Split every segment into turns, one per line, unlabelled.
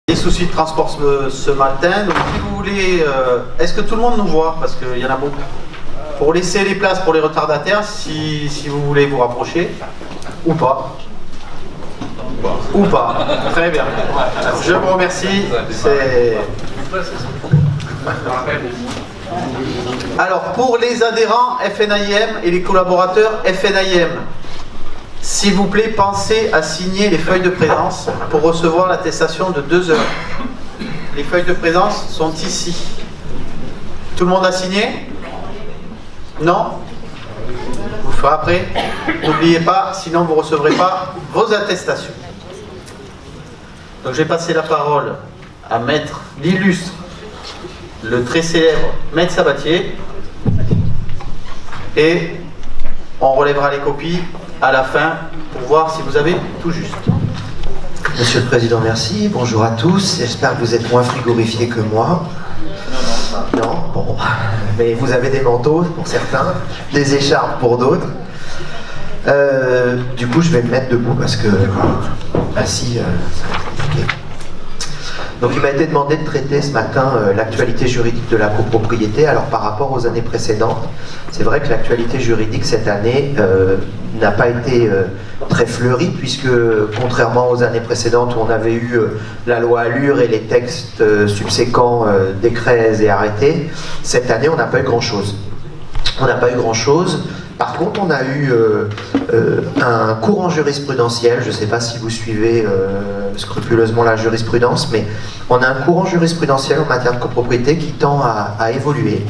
Des soucis de transport ce matin, donc si vous voulez, est-ce que tout le monde nous voit? Parce qu'il y en a beaucoup. Pour laisser les places pour les retardataires, si vous voulez vous rapprocher, ou pas. Ou pas. Très bien. Je vous remercie. Alors, pour les adhérents FNAIM et les collaborateurs FNAIM, s'il vous plaît, pensez à signer les feuilles de présence pour recevoir l'attestation de 2 heures. Les feuilles de présence sont ici. Tout le monde a signé? Non? Vous le ferez après. N'oubliez pas, sinon vous ne recevrez pas vos attestations. Donc je vais passer la parole à Maître l'illustre, le très célèbre Maître Sabatier. Et on relèvera les copies à la fin pour voir si vous avez tout juste.
Monsieur le Président, merci. Bonjour à tous. J'espère que vous êtes moins frigorifiés que moi. Non, bon. Mais vous avez des manteaux pour certains, des écharpes pour d'autres. Du coup, je vais me mettre debout parce que assis, c'est compliqué. Donc il m'a été demandé de traiter ce matin l'actualité juridique de la copropriété. Alors par rapport aux années précédentes, c'est vrai que l'actualité juridique cette année n'a pas été très fleurie, puisque contrairement aux années précédentes où on avait eu la loi Allure et les textes subséquents, décrets et arrêtés, cette année on n'a pas eu grand-chose. On n'a pas eu grand-chose. Par contre, on a eu un courant jurisprudentiel, je ne sais pas si vous suivez scrupuleusement la jurisprudence, mais on a un courant jurisprudentiel en matière de copropriété qui tend à évoluer.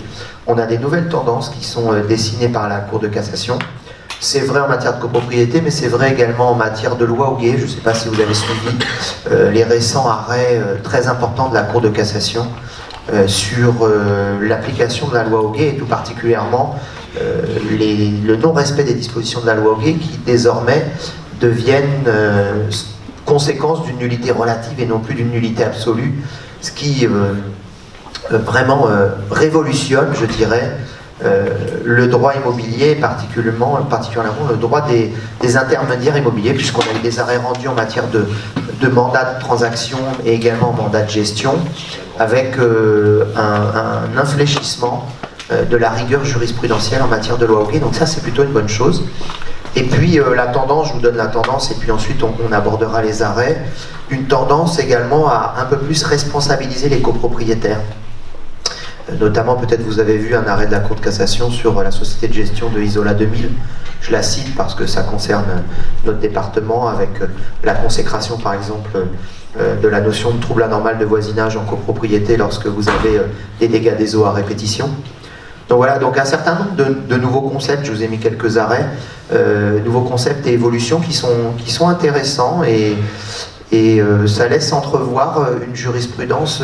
On a des nouvelles tendances qui sont dessinées par la Cour de cassation. C'est vrai en matière de copropriété, mais c'est vrai également en matière de loi Hoguet. Je ne sais pas si vous avez suivi les récents arrêts très importants de la Cour de cassation sur l'application de la loi Hoguet, et tout particulièrement le non-respect des dispositions de la loi Hoguet qui désormais deviennent conséquence d'une nullité relative et non plus d'une nullité absolue, ce qui vraiment révolutionne, je dirais, le droit immobilier, particulièrement le droit des intermédiaires immobiliers, puisqu'on a eu des arrêts rendus en matière de mandat de transaction et également mandat de gestion, avec un infléchissement de la rigueur jurisprudentielle en matière de loi Hoguet. Donc ça, c'est plutôt une bonne chose. Et puis la tendance, je vous donne la tendance, et puis ensuite on abordera les arrêts. Une tendance également à un peu plus responsabiliser les copropriétaires. Notamment, peut-être vous avez vu un arrêt de la Cour de cassation sur la société de gestion de Isola 2000. Je la cite parce que ça concerne notre département, avec la consécration par exemple de la notion de trouble anormal de voisinage en copropriété lorsque vous avez des dégâts des eaux à répétition. Donc voilà, donc un certain nombre de nouveaux concepts, je vous ai mis quelques arrêts, nouveaux concepts et évolutions qui sont intéressants, et ça laisse entrevoir une jurisprudence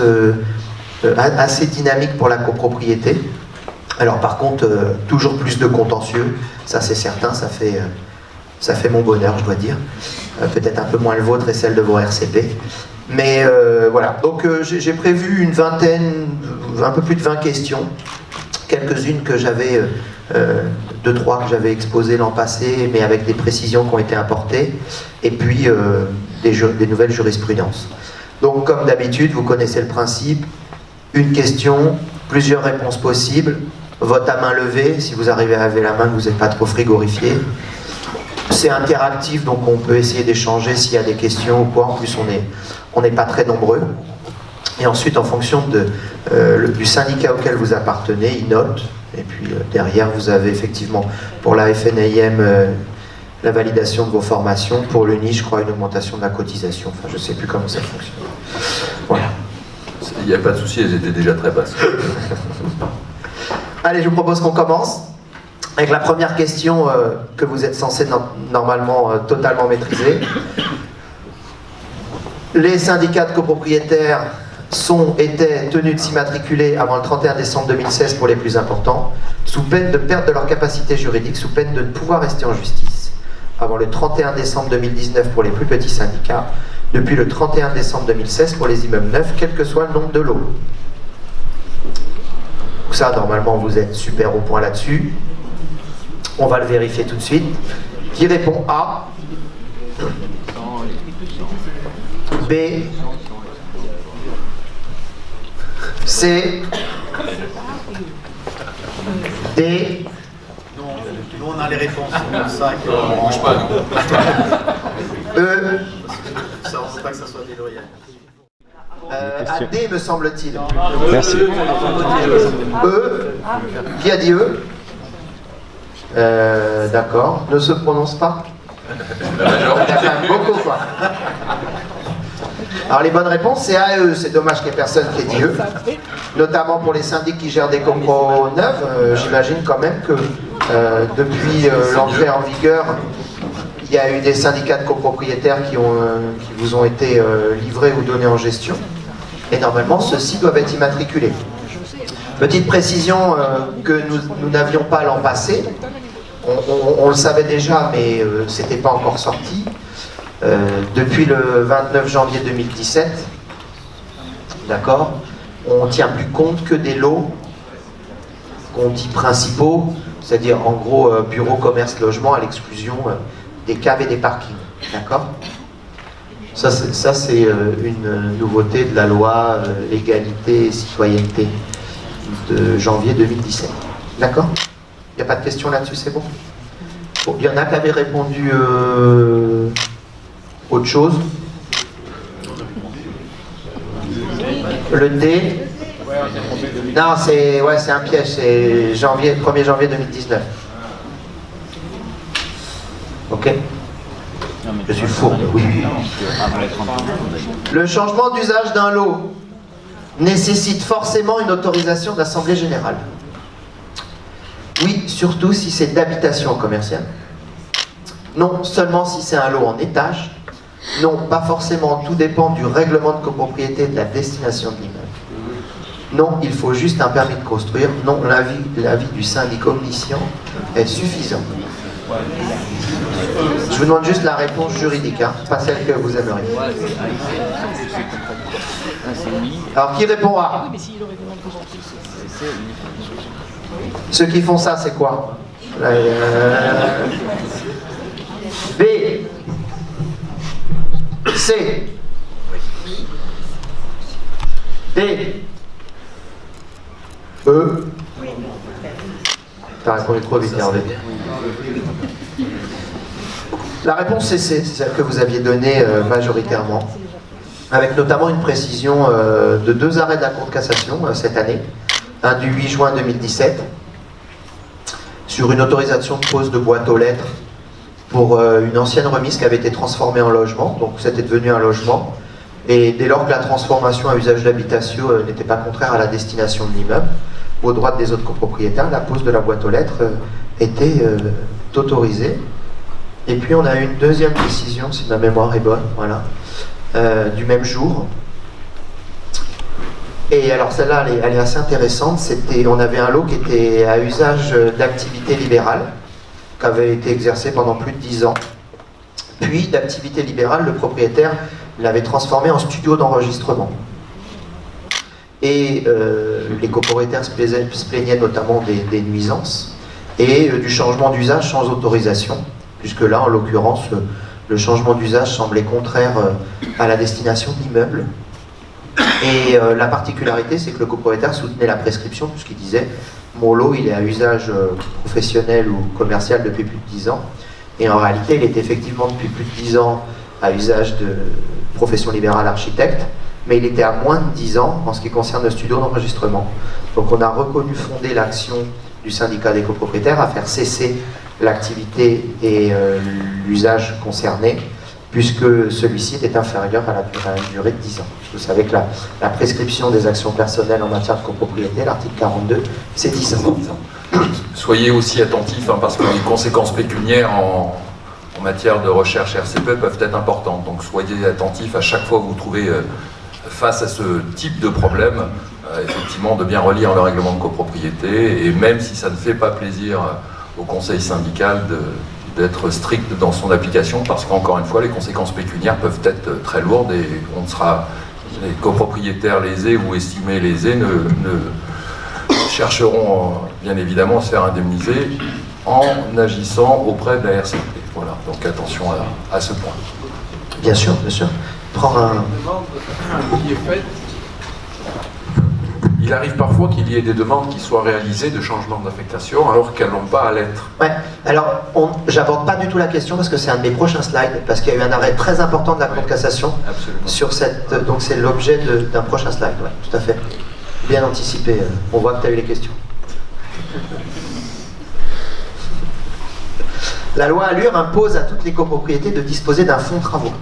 assez dynamique pour la copropriété. Alors par contre, toujours plus de contentieux, ça c'est certain, ça fait mon bonheur, je dois dire. Peut-être un peu moins le vôtre et celle de vos RCP. Mais voilà, donc j'ai prévu une vingtaine, un peu plus de 20 questions. Quelques-unes que j'avais, 2-3 que j'avais exposées l'an passé, mais avec des précisions qui ont été apportées, et puis des nouvelles jurisprudences. Donc comme d'habitude, vous connaissez le principe, une question, plusieurs réponses possibles, vote à main levée, si vous arrivez à lever la main, que vous n'êtes pas trop frigorifié. C'est interactif, donc on peut essayer d'échanger s'il y a des questions ou quoi. En plus, on n'est pas très nombreux. Et ensuite, en fonction du syndicat auquel vous appartenez, il note. Et puis derrière, vous avez effectivement pour la FNAIM la validation de vos formations. Pour l'UNI, je crois, une augmentation de la cotisation. Enfin, je ne sais plus comment ça fonctionne. Voilà.
Il n'y a pas de souci, elles étaient déjà très basses.
Allez, je vous propose qu'on commence avec la première question que vous êtes censé normalement totalement maîtriser. Les syndicats de copropriétaires étaient tenus de s'immatriculer avant le 31 décembre 2016 pour les plus importants, sous peine de perte de leur capacité juridique, sous peine de ne pouvoir rester en justice, avant le 31 décembre 2019 pour les plus petits syndicats, depuis le 31 décembre 2016 pour les immeubles neufs, quel que soit le nombre de lots. Ça, normalement, vous êtes super au point là-dessus. On va le vérifier tout de suite. Qui répond A? B? C, D.
Nous, on a les réponses. C'est ça
On bouge pas, nous.
E.
ça, on ne veut pas que ça soit déloyal.
À D, me semble-t-il.
Merci.
E. Qui a dit E? D'accord. Ne se prononce pas. Il y a quand même beaucoup, quoi. Alors les bonnes réponses, c'est A et E. C'est dommage qu'il n'y ait personne qui ait dit E. Notamment pour les syndics qui gèrent des copros neuves. J'imagine quand même que depuis l'entrée en vigueur, il y a eu des syndicats de copropriétaires qui vous ont été livrés ou donnés en gestion. Et normalement, ceux-ci doivent être immatriculés. Petite précision que nous n'avions pas l'an passé. On le savait déjà, mais c'était pas encore sorti. Depuis le 29 janvier 2017, d'accord, on ne tient plus compte que des lots qu'on dit principaux, c'est-à-dire en gros bureau, commerce, logement, à l'exclusion des caves et des parkings, d'accord. Ça c'est une nouveauté de la loi égalité et citoyenneté de janvier 2017, d'accord. Il n'y a pas de questions là-dessus, c'est bon? Bon, il y en a qui avaient répondu autre chose. Le D. Non, c'est un piège, c'est 1er janvier 2019. Ok? Je suis fourbe, oui. Le changement d'usage d'un lot nécessite forcément une autorisation d'assemblée générale. Oui, surtout si c'est d'habitation commerciale. Non, seulement si c'est un lot en étage. Non, pas forcément, tout dépend du règlement de copropriété et de la destination de l'immeuble. Non, il faut juste un permis de construire. Non, l'avis du syndic omniscient est suffisant. Je vous demande juste la réponse juridique, hein, pas celle que vous aimeriez. Alors, qui répond A? Ceux qui font ça, c'est quoi? B. C. D. E. T'as répondu trop vite, Hervé. La réponse c'est C, c'est celle que vous aviez donnée majoritairement, avec notamment une précision de 2 arrêts de la Cour de cassation cette année. Un du 8 juin 2017, sur une autorisation de pose de boîte aux lettres pour une ancienne remise qui avait été transformée en logement, donc c'était devenu un logement, et dès lors que la transformation à usage d'habitation n'était pas contraire à la destination de l'immeuble, au droit des autres copropriétaires, la pose de la boîte aux lettres était autorisée. Et puis on a eu une deuxième décision, si ma mémoire est bonne, voilà, du même jour. Et alors celle-là, elle est assez intéressante. On avait un lot qui était à usage d'activité libérale, qui avait été exercé pendant plus de 10 ans. Puis d'activité libérale, le propriétaire l'avait transformé en studio d'enregistrement. Et les copropriétaires se plaignaient notamment des nuisances et du changement d'usage sans autorisation, puisque là, en l'occurrence, le changement d'usage semblait contraire à la destination de l'immeuble. Et la particularité, c'est que le copropriétaire soutenait la prescription, puisqu'il disait « mon lot, il est à usage professionnel ou commercial depuis plus de 10 ans ». Et en réalité, il est effectivement depuis plus de 10 ans à usage de profession libérale architecte, mais il était à moins de 10 ans en ce qui concerne le studio d'enregistrement. Donc on a reconnu fonder l'action du syndicat des copropriétaires à faire cesser l'activité et l'usage concerné, puisque celui-ci était inférieur à une durée de 10 ans. Vous savez que la prescription des actions personnelles en matière de copropriété, l'article 42, c'est 10 ans.
Soyez aussi attentifs, hein, parce que les conséquences pécuniaires en matière de recherche RCP peuvent être importantes. Donc soyez attentifs à chaque fois que vous vous trouvez face à ce type de problème, effectivement de bien relire le règlement de copropriété, et même si ça ne fait pas plaisir au conseil syndical d'être strict dans son application, parce qu'encore une fois, les conséquences pécuniaires peuvent être très lourdes et on sera, les copropriétaires lésés ou estimés lésés ne chercheront bien évidemment à se faire indemniser en agissant auprès de la RCP. Voilà, donc attention à ce point.
Bien sûr, bien sûr. Prends un...
Qui est faite
il arrive parfois qu'il y ait des demandes qui soient réalisées de changement d'affectation alors qu'elles n'ont pas à l'être.
Ouais, alors j'aborde pas du tout la question parce que c'est un de mes prochains slides, parce qu'il y a eu un arrêt très important de la Cour de cassation sur cette. Donc c'est l'objet d'un prochain slide, ouais, tout à fait. Bien anticipé, on voit que tu as eu les questions. La loi Allure impose à toutes les copropriétés de disposer d'un fonds de travaux.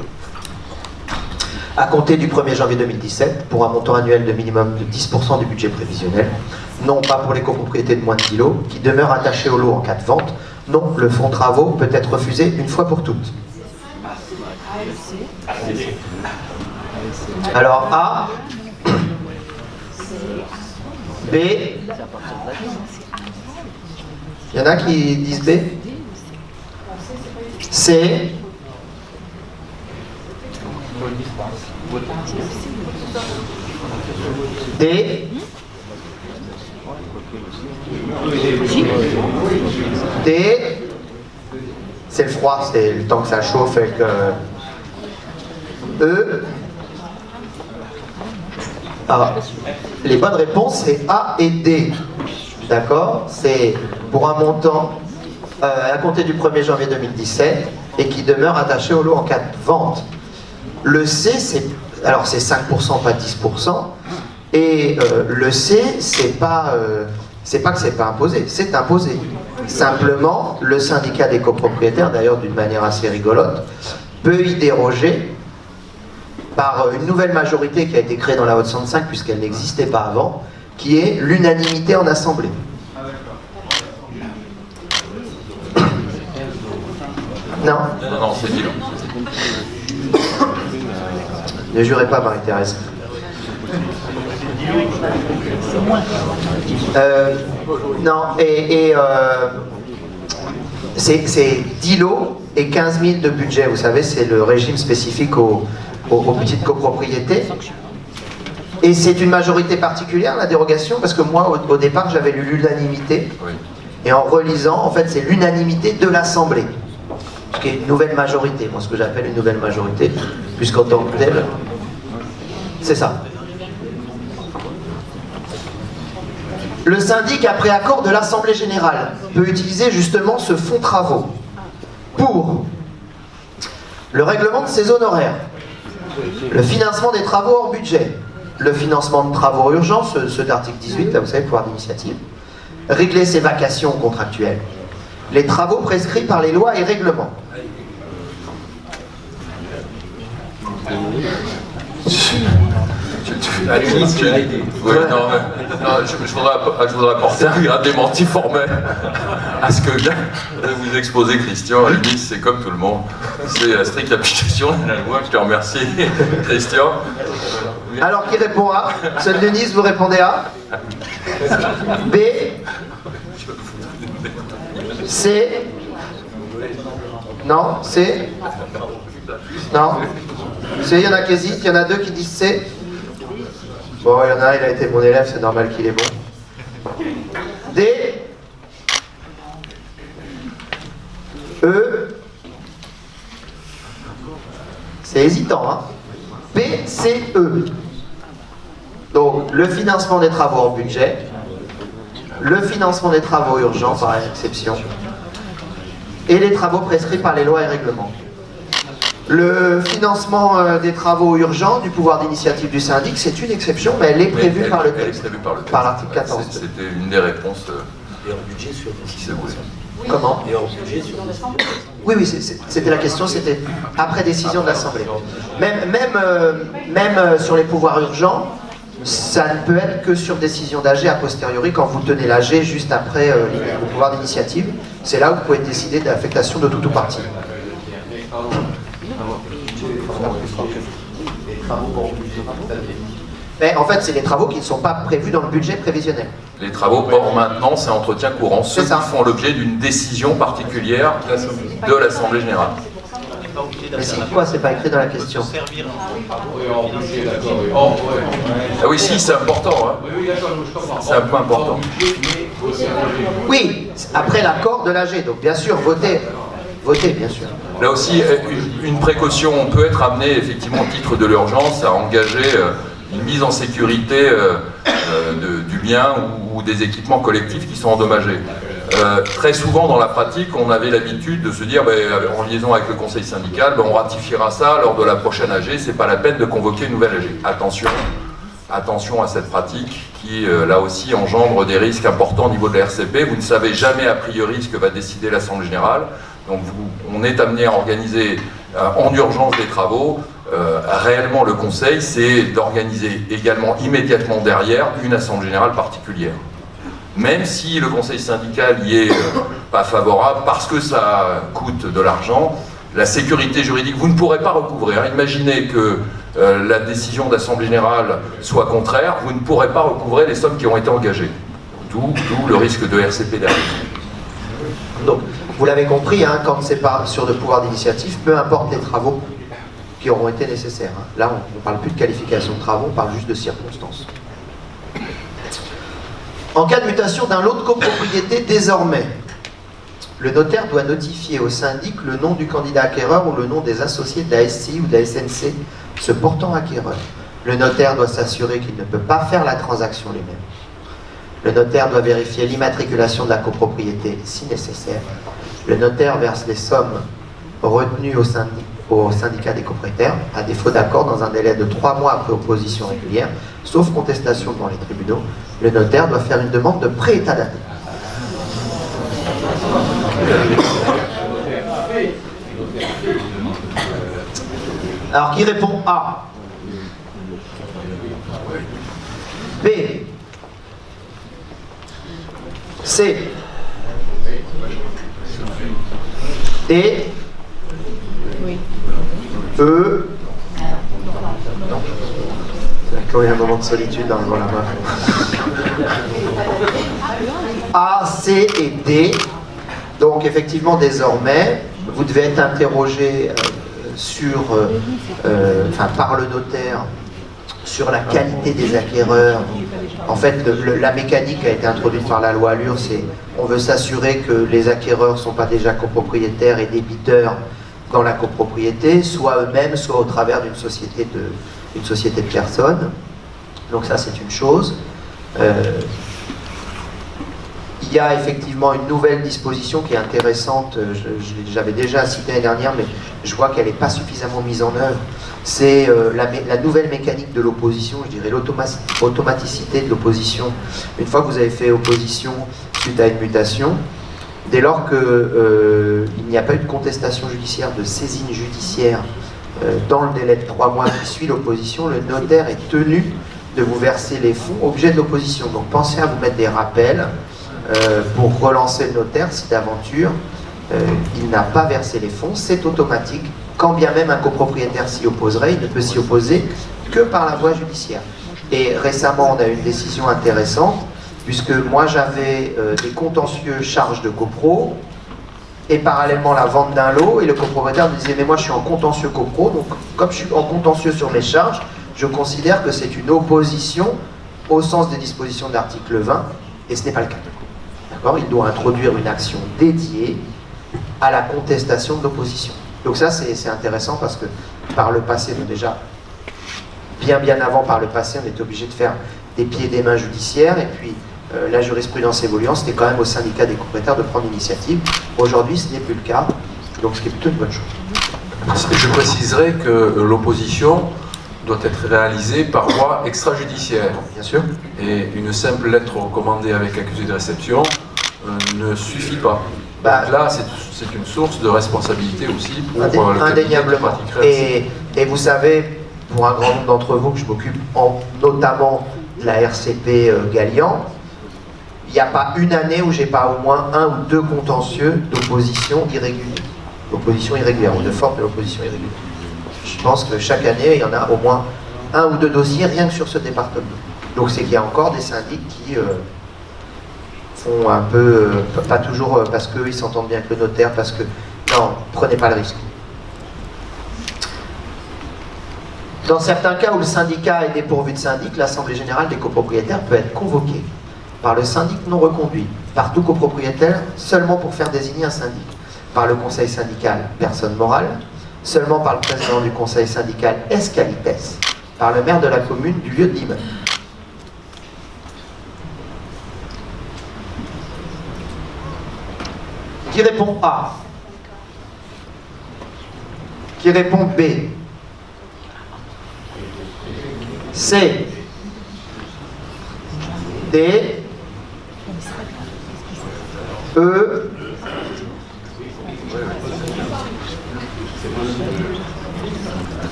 À compter du 1er janvier 2017, pour un montant annuel de minimum de 10% du budget prévisionnel, non pas pour les copropriétés de moins de 10 lots, qui demeurent attachées au lot en cas de vente. Non, le fonds de travaux peut être refusé une fois pour toutes. Alors A, B, il y en a qui disent B, C, D, D, c'est le froid, c'est le temps que ça chauffe et que... E, ah, les bonnes réponses c'est A et D, d'accord? C'est pour un montant à compter du 1er janvier 2017 et qui demeure attaché au lot en cas de vente. Le C, c'est 5%, pas 10%, et le C, c'est pas que c'est pas imposé, c'est imposé. Simplement, le syndicat des copropriétaires, d'ailleurs d'une manière assez rigolote, peut y déroger par une nouvelle majorité qui a été créée dans la Haute-Seine puisqu'elle n'existait pas avant, qui est l'unanimité en assemblée. Non.
Non, c'est dit.
Ne jurez pas, Marie-Thérèse. Non, c'est 10 lots et 15 000 de budget. Vous savez, c'est le régime spécifique aux petites copropriétés. Et c'est une majorité particulière, la dérogation, parce que moi, au départ, j'avais lu l'unanimité. Oui. Et en relisant, en fait, c'est l'unanimité de l'Assemblée. Ce qui est une nouvelle majorité. Moi, ce que j'appelle une nouvelle majorité, puisqu'en tant que telle, c'est ça. Le syndic, après accord de l'Assemblée Générale, peut utiliser justement ce fonds travaux pour le règlement de ses honoraires, le financement des travaux hors budget, le financement de travaux urgents, ceux d'article 18, là vous savez, pouvoir d'initiative, régler ses vacations contractuelles, les travaux prescrits par les lois et règlements.
Je voudrais apporter un démenti formel à ce que vient de vous exposer Christian. À la limite, c'est comme tout le monde. C'est la stricte application de la loi. Je te remercie, Christian.
Alors, qui répond A? Seul Denis, vous répondez A. B. C. Non, C. Non. C, il y en a qui hésitent, il y en a deux qui disent C. Bon, il y en a un, il a été mon élève, c'est normal qu'il est bon. D. E. C'est hésitant, hein. B, C, E. Donc, le financement des travaux hors budget, le financement des travaux urgents, par exception, et les travaux prescrits par les lois et règlements. Le financement des travaux urgents du pouvoir d'initiative du syndic, c'est une exception, mais elle est prévue par le texte, par l'article 14.
C'était une des réponses
qui s'est voulu.
Comment?
Et hors budget sur...
Oui, c'était la question, c'était après décision de l'Assemblée. Même sur les pouvoirs urgents, ça ne peut être que sur décision d'AG a posteriori, quand vous tenez l'AG juste après le pouvoir d'initiative. C'est là où vous pouvez décider de l'affectation de tout ou partie. Mais en fait, c'est les travaux qui ne sont pas prévus dans le budget prévisionnel.
Les travaux hors maintenance et entretien courant, ceux qui font l'objet d'une décision particulière de l'Assemblée Générale.
Mais c'est quoi? C'est pas écrit dans la question.
Ah oui, si, c'est important. Hein. C'est un point important.
Oui, après l'accord de l'AG, donc bien sûr, votez, bien sûr.
Là aussi, une précaution, on peut être amené, effectivement, au titre de l'urgence, à engager une mise en sécurité du bien ou des équipements collectifs qui sont endommagés. Très souvent dans la pratique, on avait l'habitude de se dire, en liaison avec le conseil syndical, on ratifiera ça lors de la prochaine AG, c'est pas la peine de convoquer une nouvelle AG. Attention à cette pratique qui, là aussi, engendre des risques importants au niveau de la RCP. Vous ne savez jamais a priori ce que va décider l'Assemblée Générale. Donc on est amené à organiser en urgence des travaux. Réellement, le Conseil, c'est d'organiser également immédiatement derrière une Assemblée Générale particulière. Même si le Conseil syndical y est pas favorable, parce que ça coûte de l'argent, la sécurité juridique, vous ne pourrez pas recouvrir. Imaginez que la décision d'Assemblée Générale soit contraire, vous ne pourrez pas recouvrer les sommes qui ont été engagées. D'où le risque de RCP derrière.
Donc, vous l'avez compris, hein, quand c'est pas sur de pouvoir d'initiative, peu importe les travaux qui auront été nécessaires. Hein. Là, on ne parle plus de qualification de travaux, on parle juste de circonstances. En cas de mutation d'un lot de copropriété, désormais, le notaire doit notifier au syndic le nom du candidat acquéreur ou le nom des associés de la SCI ou de la SNC se portant acquéreur. Le notaire doit s'assurer qu'il ne peut pas faire la transaction lui-même. Le notaire doit vérifier l'immatriculation de la copropriété si nécessaire. Le notaire verse les sommes retenues au syndicat des copropriétaires, à défaut d'accord dans un délai de 3 mois après opposition régulière, sauf contestation devant les tribunaux. Le notaire doit faire une demande de pré-état daté. Alors, qui répond A? B? C? D?
Oui.
E? Non. Quand il y a un moment de solitude dans la main. A, C et D. Donc effectivement, désormais, vous devez être interrogé par le notaire sur la qualité des acquéreurs. En fait, la mécanique a été introduite par la loi Allure, c'est on veut s'assurer que les acquéreurs ne sont pas déjà copropriétaires et débiteurs dans la copropriété, soit eux-mêmes, soit au travers d'une société de personnes. Donc ça, c'est une chose. Il y a effectivement une nouvelle disposition qui est intéressante, j'avais déjà cité l'année dernière, mais je vois qu'elle n'est pas suffisamment mise en œuvre. C'est la nouvelle mécanique de l'opposition, je dirais l'automaticité de l'opposition. Une fois que vous avez fait opposition suite à une mutation, dès lors qu'il n'y a pas eu de contestation judiciaire, de saisine judiciaire dans le délai de 3 mois qui suit l'opposition, le notaire est tenu de vous verser les fonds objet de l'opposition. Donc pensez à vous mettre des rappels pour relancer le notaire si d'aventure il n'a pas versé les fonds. C'est automatique. Quand bien même un copropriétaire s'y opposerait, il ne peut s'y opposer que par la voie judiciaire. Et récemment, on a eu une décision intéressante, puisque moi j'avais des contentieux charges de copro, et parallèlement la vente d'un lot, et le copropriétaire me disait « mais moi je suis en contentieux copro, donc comme je suis en contentieux sur mes charges, je considère que c'est une opposition au sens des dispositions de l'article 20, et ce n'est pas le cas. » D'accord ? Il doit introduire une action dédiée à la contestation de l'opposition. Donc ça, c'est intéressant parce que par le passé, donc déjà, bien avant par le passé, on était obligé de faire des pieds et des mains judiciaires, et puis la jurisprudence évoluant, c'était quand même au syndicat des copropriétaires de prendre l'initiative. Aujourd'hui, ce n'est plus le cas, donc ce qui est plutôt une bonne chose.
Je préciserai que l'opposition doit être réalisée par voie extrajudiciaire.
Bien sûr.
Et une simple lettre recommandée avec accusé de réception ne suffit pas. Donc là, c'est une source de responsabilité aussi pour le
indéniablement. Et vous savez, pour un grand nombre d'entre vous, que je m'occupe notamment de la RCP Galian, il n'y a pas une année où j'ai pas au moins 1 ou 2 contentieux d'opposition irrégulière. L'opposition irrégulière, ou de forme de l'opposition irrégulière. Je pense que chaque année, il y en a au moins 1 ou 2 dossiers rien que sur ce département. Donc c'est qu'il y a encore des syndics qui font un peu, pas toujours parce qu'ils s'entendent bien avec le notaire, parce que, non, prenez pas le risque. Dans certains cas où le syndicat est dépourvu de syndic, l'Assemblée Générale des copropriétaires peut être convoquée par le syndic non reconduit, par tout copropriétaire, seulement pour faire désigner un syndic, par le conseil syndical, personne morale, seulement par le président du conseil syndical, ès qualités, par le maire de la commune du lieu de l'immeuble. Qui répond A? Qui répond B? C? D? E?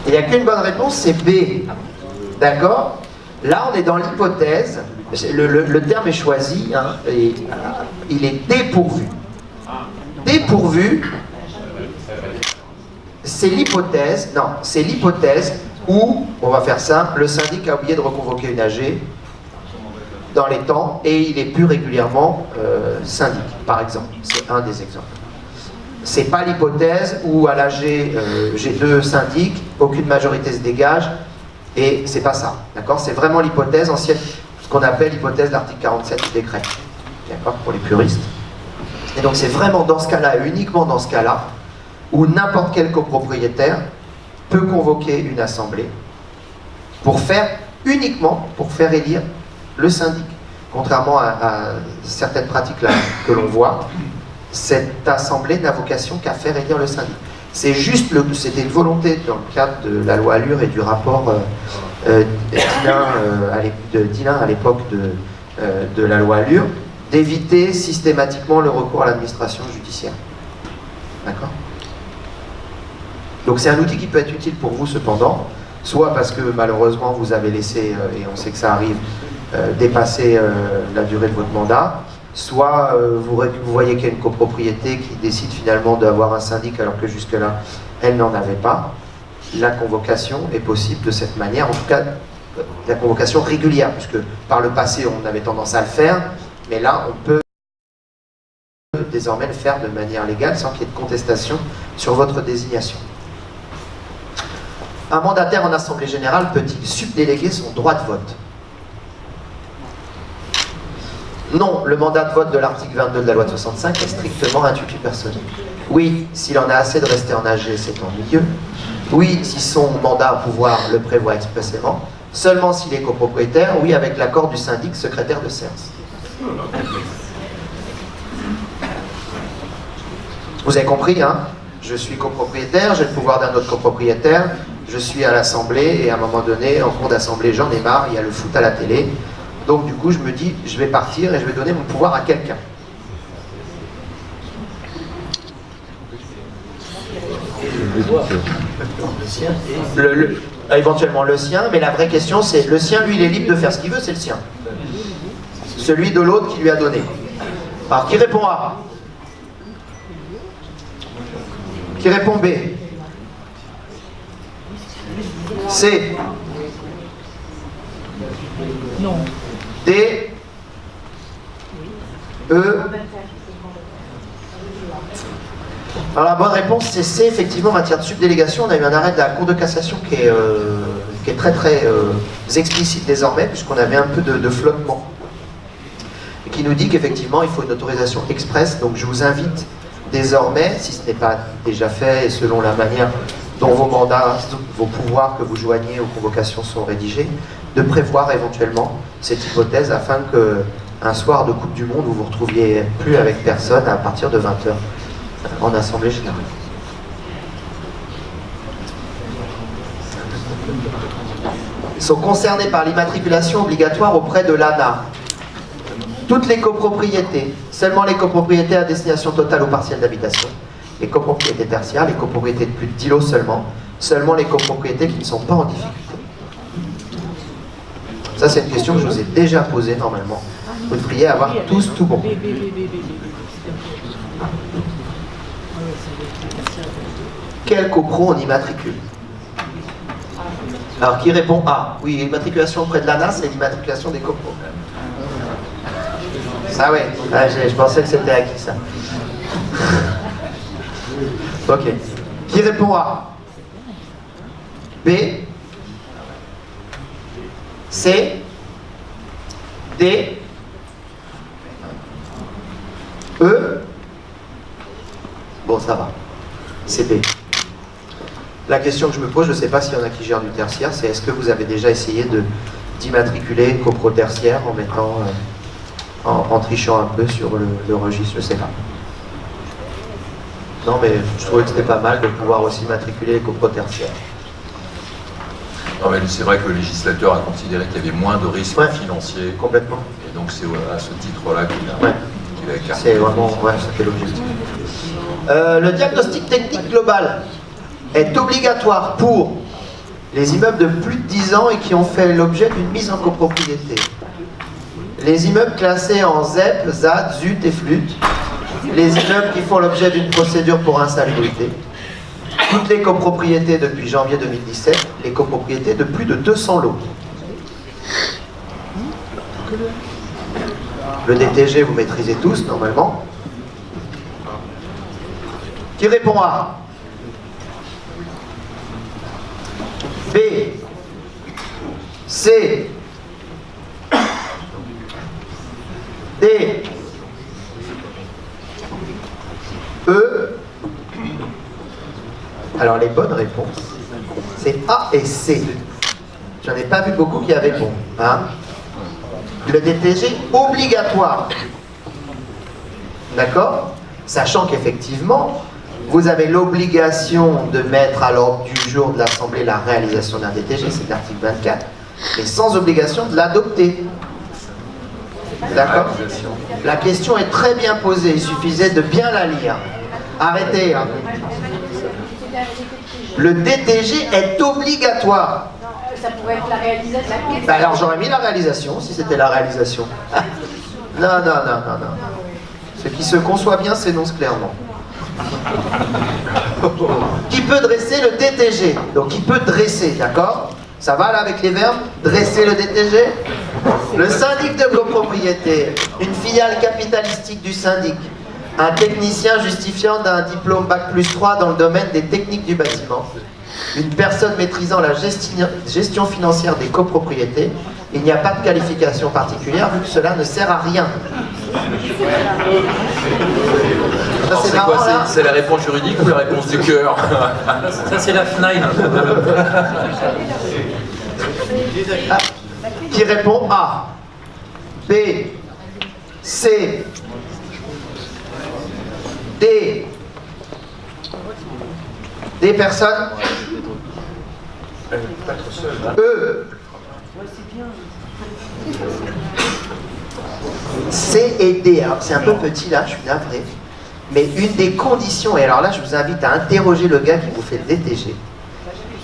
Il n'y a qu'une bonne réponse, c'est B. D'accord? Là, on est dans l'hypothèse, le terme est choisi, hein, et, il est dépourvu. Dépourvu, c'est l'hypothèse, non, c'est l'hypothèse où, on va faire simple, le syndic a oublié de reconvoquer une AG dans les temps et il est plus régulièrement syndic, par exemple. C'est un des exemples. C'est pas l'hypothèse où à l'AG, j'ai deux syndics, aucune majorité se dégage, et c'est pas ça, d'accord? C'est vraiment l'hypothèse ancienne, ce qu'on appelle l'hypothèse de l'article 47 du décret, d'accord? Pour les puristes. Et donc c'est vraiment dans ce cas-là, uniquement dans ce cas-là, où n'importe quel copropriétaire peut convoquer une assemblée uniquement pour faire élire le syndic. Contrairement à certaines pratiques là que l'on voit, cette assemblée n'a vocation qu'à faire élire le syndic. C'est juste, c'était une volonté dans le cadre de la loi Allure et du rapport d'Hinain à l'époque de la loi Allure, d'éviter systématiquement le recours à l'administration judiciaire. D'accord? Donc c'est un outil qui peut être utile pour vous cependant, soit parce que malheureusement vous avez laissé, et on sait que ça arrive, dépasser la durée de votre mandat, soit vous voyez qu'il y a une copropriété qui décide finalement d'avoir un syndic alors que jusque-là, elle n'en avait pas. La convocation est possible de cette manière, en tout cas la convocation régulière, puisque par le passé on avait tendance à le faire, mais là on peut désormais le faire de manière légale sans qu'il y ait de contestation sur votre désignation. Un mandataire en assemblée générale peut-il subdéléguer son droit de vote? Non, le mandat de vote de l'article 22 de la loi de 65 est strictement intitulé personnel. Oui, s'il en a assez de rester en AG, c'est ennuyeux. Oui, si son mandat à pouvoir le prévoit expressément. Seulement s'il est copropriétaire, oui, avec l'accord du syndic secrétaire de CERS. Vous avez compris, hein? Je suis copropriétaire, j'ai le pouvoir d'un autre copropriétaire, je suis à l'assemblée et à un moment donné, en cours d'assemblée, j'en ai marre, il y a le foot à la télé. Donc du coup, je me dis, je vais partir et je vais donner mon pouvoir à quelqu'un. Éventuellement le sien, mais la vraie question c'est, le sien, lui, il est libre de faire ce qu'il veut, c'est le sien. Celui de l'autre qui lui a donné. Alors, qui répond A? Qui répond B? C?
Non.
D? E? Alors la bonne réponse c'est C, effectivement, en matière de subdélégation, on a eu un arrêt de la Cour de cassation qui est très très explicite désormais, puisqu'on avait un peu de flottement. Et qui nous dit qu'effectivement il faut une autorisation expresse, donc je vous invite désormais, si ce n'est pas déjà fait, et selon la manière dont vos mandats, vos pouvoirs que vous joignez aux convocations sont rédigés, de prévoir éventuellement cette hypothèse afin qu'un soir de Coupe du Monde, vous vous retrouviez plus avec personne à partir de 20h en Assemblée Générale. Ils sont concernés par l'immatriculation obligatoire auprès de l'ANA. Toutes les copropriétés, seulement les copropriétés à destination totale ou partielle d'habitation, les copropriétés tertiaires, les copropriétés de plus de 10 lots seulement les copropriétés qui ne sont pas en difficulté. Ça, c'est une question que je vous ai déjà posée normalement. Vous devriez avoir tous tout bon. Quel copro on immatricule? Alors, qui répond A? Oui, l'immatriculation auprès de l'ANA, c'est l'immatriculation des copros. Ah ouais, je pensais que c'était acquis ça. Ok. Qui répond A? B? C? D? E? Bon, ça va. C'est B. La question que je me pose, je ne sais pas s'il y en a qui gèrent du tertiaire, c'est est-ce que vous avez déjà essayé d'immatriculer copro tertiaire en mettant, en trichant un peu sur le registre, je ne sais pas. Non, mais je trouvais que c'était pas mal de pouvoir aussi matriculer les copro tertiaires.
Non, mais c'est vrai que le législateur a considéré qu'il y avait moins de risques financiers.
Complètement.
Et donc c'est à ce titre-là qu'il a écarté.
C'est vraiment, c'était l'objectif. Le diagnostic technique global est obligatoire pour les immeubles de plus de 10 ans et qui ont fait l'objet d'une mise en copropriété. Les immeubles classés en ZEP, ZAD, ZUT et FLUT. Les immeubles qui font l'objet d'une procédure pour insalubrité. Toutes les copropriétés depuis janvier 2017, les copropriétés de plus de 200 lots. Le DTG, vous maîtrisez tous, normalement. Qui répond A? B, C, D, E. Alors les bonnes réponses, c'est A et C. J'en ai pas vu beaucoup qui avaient bon. Hein? Le DTG obligatoire. D'accord? Sachant qu'effectivement, vous avez l'obligation de mettre à l'ordre du jour de l'Assemblée la réalisation d'un DTG, c'est l'article 24, mais sans obligation de l'adopter. D'accord? La question est très bien posée, il suffisait de bien la lire. Arrêtez. Hein. Le DTG est obligatoire.
Ça pourrait être la réalisation.
Ben alors j'aurais mis la réalisation, si c'était la réalisation. Non. Ce qui se conçoit bien s'énonce clairement. Qui peut dresser le DTG? Donc qui peut dresser, d'accord? Ça va là avec les verbes? Dresser le DTG? Le syndic de copropriété, une filiale capitalistique du syndic, un technicien justifiant d'un diplôme Bac+3 dans le domaine des techniques du bâtiment, une personne maîtrisant la gestion financière des copropriétés. Il n'y a pas de qualification particulière vu que cela ne sert à rien.
C'est quoi? C'est la réponse juridique ou la réponse du cœur?
Ça, c'est la FNAIM.
Ah, qui répond A, B, C, D. Des personnes? E. C et D. Alors c'est un peu petit là, je suis navré. Mais une des conditions, et alors là je vous invite à interroger le gars qui vous fait le DTG.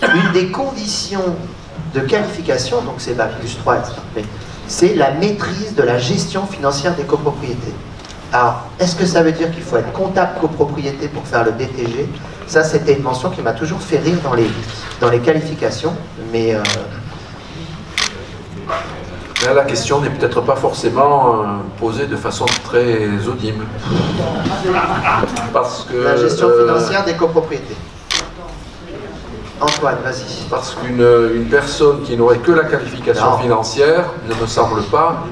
Une des conditions de qualification, donc c'est Bac+3, etc., c'est la maîtrise de la gestion financière des copropriétés. Alors, est-ce que ça veut dire qu'il faut être comptable copropriété pour faire le DTG? Ça, c'était une mention qui m'a toujours fait rire dans les qualifications, mais...
Là, la question n'est peut-être pas forcément posée de façon très audible. Parce que...
La gestion financière des copropriétés. Antoine, vas-y.
Parce qu'une personne qui n'aurait que la qualification financière ne me semble pas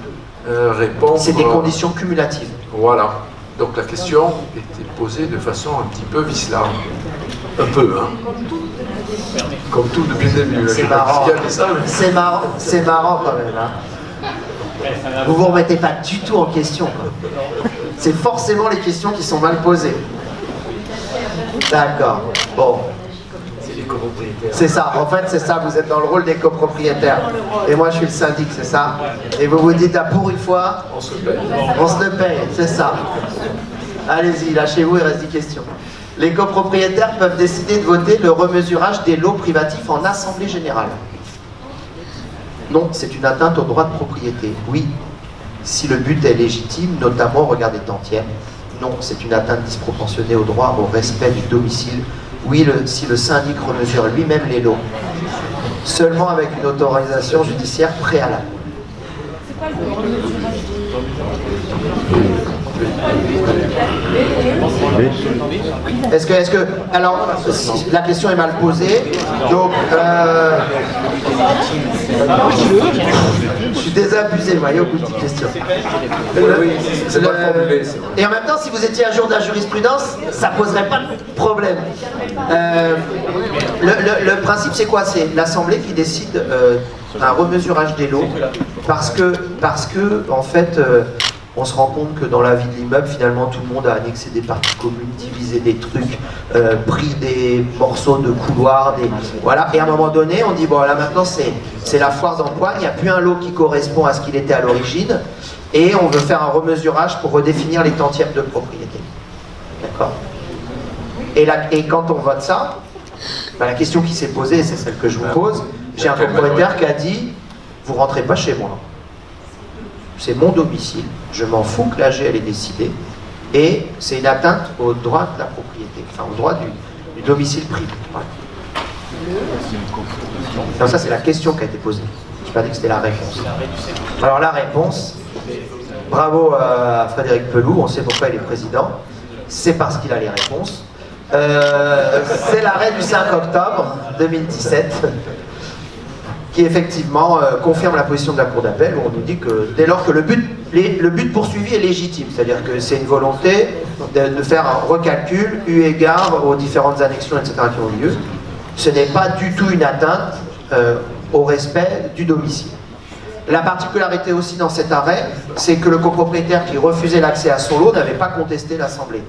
répondre...
C'est des conditions cumulatives.
Voilà. Donc la question était posée de façon un petit peu vicelard. Un peu, hein. Comme tout depuis le début.
C'est marrant. C'est marrant quand même, hein. Vous vous remettez pas du tout en question. C'est forcément les questions qui sont mal posées. D'accord. Bon. C'est ça, en fait c'est ça, vous êtes dans le rôle des copropriétaires. Et moi je suis le syndic, c'est ça. Et vous vous dites, ah pour une fois, on se le paye, c'est ça. Allez-y, lâchez-vous, il reste 10 questions. Les copropriétaires peuvent décider de voter le remesurage des lots privatifs en assemblée générale. Non, c'est une atteinte au droit de propriété. Oui, si le but est légitime, notamment au regard des tantièmes. Non, c'est une atteinte disproportionnée au droit au respect du domicile. Oui, si le syndic remesure lui-même les lots, seulement avec une autorisation judiciaire préalable. Est-ce que, alors, la question est mal posée, donc, je suis désabusé, vous voyez, au bout de cette question. Et en même temps, si vous étiez un jour de la jurisprudence, ça poserait pas de problème. Le principe, c'est quoi? C'est l'Assemblée qui décide un remesurage des lots parce que en fait, on se rend compte que dans la vie de l'immeuble, finalement, tout le monde a annexé des parties communes, divisé des trucs, pris des morceaux de couloirs, voilà. Et à un moment donné, on dit, bon, là maintenant, c'est la foire d'empoigne, il n'y a plus un lot qui correspond à ce qu'il était à l'origine, et on veut faire un remesurage pour redéfinir les tantièmes de propriété. D'accord? Et quand on vote ça, la question qui s'est posée, c'est celle que je vous pose, j'ai un propriétaire qui a dit, vous rentrez pas chez moi. C'est mon domicile, je m'en fous que l'AG elle ait décidé, et c'est une atteinte au droit de la propriété, enfin au droit du domicile privé. Voilà. Donc ça c'est la question qui a été posée. Je n'ai pas dit que c'était la réponse. Alors la réponse, bravo à Frédéric Pelou, on sait pourquoi il est président, c'est parce qu'il a les réponses. C'est l'arrêt du 5 octobre 2017 qui effectivement confirme la position de la Cour d'appel où on nous dit que dès lors que le but poursuivi est légitime, c'est-à-dire que c'est une volonté de faire un recalcul eu égard aux différentes annexions, etc. qui ont lieu, ce n'est pas du tout une atteinte au respect du domicile. La particularité aussi dans cet arrêt, c'est que le copropriétaire qui refusait l'accès à son lot n'avait pas contesté l'Assemblée.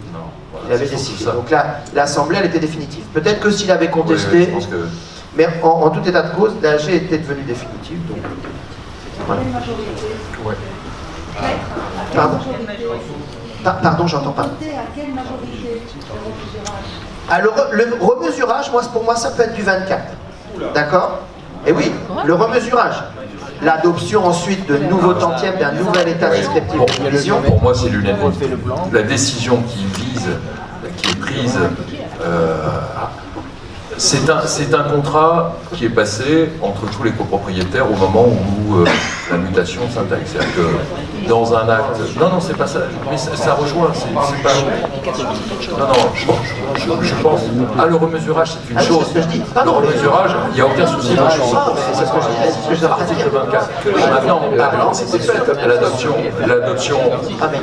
Il avait décidé. Donc là, l'Assemblée, elle était définitive. Peut-être que s'il avait contesté...
Oui, je pense que...
Mais en tout état de cause, l'AG était devenue définitive. Donc... Voilà.
Ouais.
Pardon, j'entends pas.
À quelle majorité
Alors, le remesurage, pour moi, ça peut être du 24. D'accord? Et oui, le remesurage. L'adoption ensuite de nouveaux tantièmes d'un nouvel état descriptif de division.
Pour moi, c'est l'unanimité. La décision qui est prise, c'est un contrat qui est passé entre tous les copropriétaires au moment où la mutation s'intègre. C'est-à-dire que dans un acte... Non, c'est pas ça. Mais ça rejoint. C'est pas... Non, je pense... le remesurage, c'est une chose.
C'est ce que je dis.
Le remesurage, il n'y a aucun souci. Moi, je suis
c'est ce que je dis. C'est ce que je dois
article 24. Maintenant, l'adoption,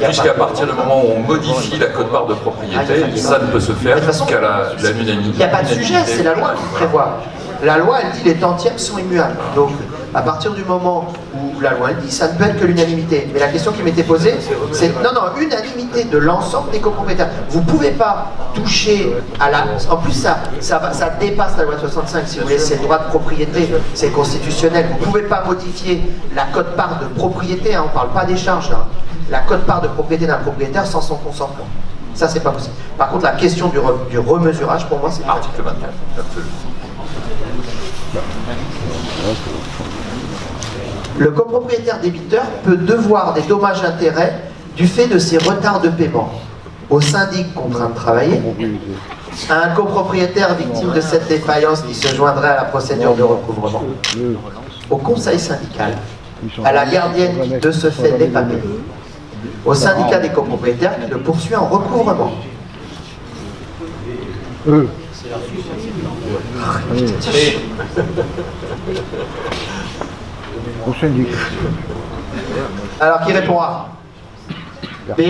puisqu'à partir du moment où on modifie la quote-part de propriété, ça ne peut se faire qu'à l'unanimité.
Il n'y a pas de sujet, c'est la loi qui prévoit. La loi, elle dit les tantièmes sont immuables. Donc, à partir du moment où la loi, elle dit ça ne peut être que l'unanimité. Mais la question qui m'était posée, c'est unanimité de l'ensemble des copropriétaires. Vous ne pouvez pas toucher à la... En plus, ça dépasse la loi de 65, si vous voulez, c'est le droit de propriété, c'est constitutionnel. Vous ne pouvez pas modifier la quote-part de propriété, hein, on ne parle pas des charges, là. La quote-part de propriété d'un propriétaire sans son consentement. Ça, c'est pas possible. Par contre, la question du remesurage, pour moi, c'est
article 24, absolument.
Le copropriétaire débiteur peut devoir des dommages-intérêts du fait de ses retards de paiement au syndic contraint de travailler, à un copropriétaire victime de cette défaillance qui se joindrait à la procédure de recouvrement, au conseil syndical, à la gardienne qui de ce fait n'est pas payée, au syndicat des copropriétaires qui le poursuit en recouvrement.
Au syndic.
Alors, qui répondra? B,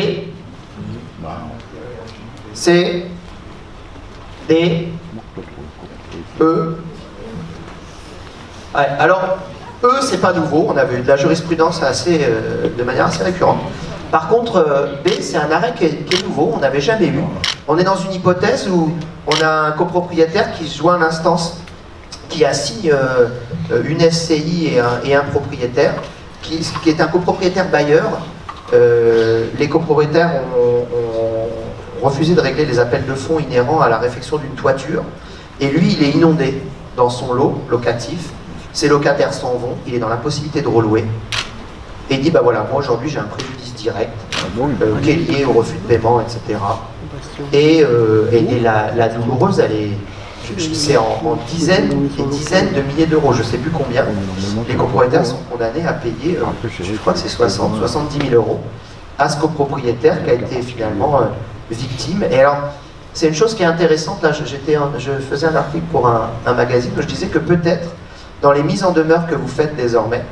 C, D, E. Ouais, alors, E, c'est pas nouveau, on avait eu de la jurisprudence de manière assez récurrente. Par contre, B, c'est un arrêt qui est nouveau, on n'avait jamais eu. On est dans une hypothèse où on a un copropriétaire qui se joint à l'instance qui assigne une SCI et un propriétaire, qui est un copropriétaire bailleur. Les copropriétaires ont refusé de régler les appels de fonds inhérents à la réfection d'une toiture, et lui, il est inondé dans son lot locatif. Ses locataires s'en vont, il est dans l'impossibilité de relouer, et il dit, bah voilà, moi aujourd'hui j'ai un préjudice direct, qui est lié au refus de paiement, etc. Et la douloureuse, elle est... C'est en dizaines et dizaines de milliers d'euros, je ne sais plus combien. Les copropriétaires sont condamnés à payer, je crois que c'est 70 000 euros, à ce copropriétaire qui a été finalement victime. Et alors, c'est une chose qui est intéressante, là je faisais un article pour un magazine où je disais que peut-être, dans les mises en demeure que vous faites désormais,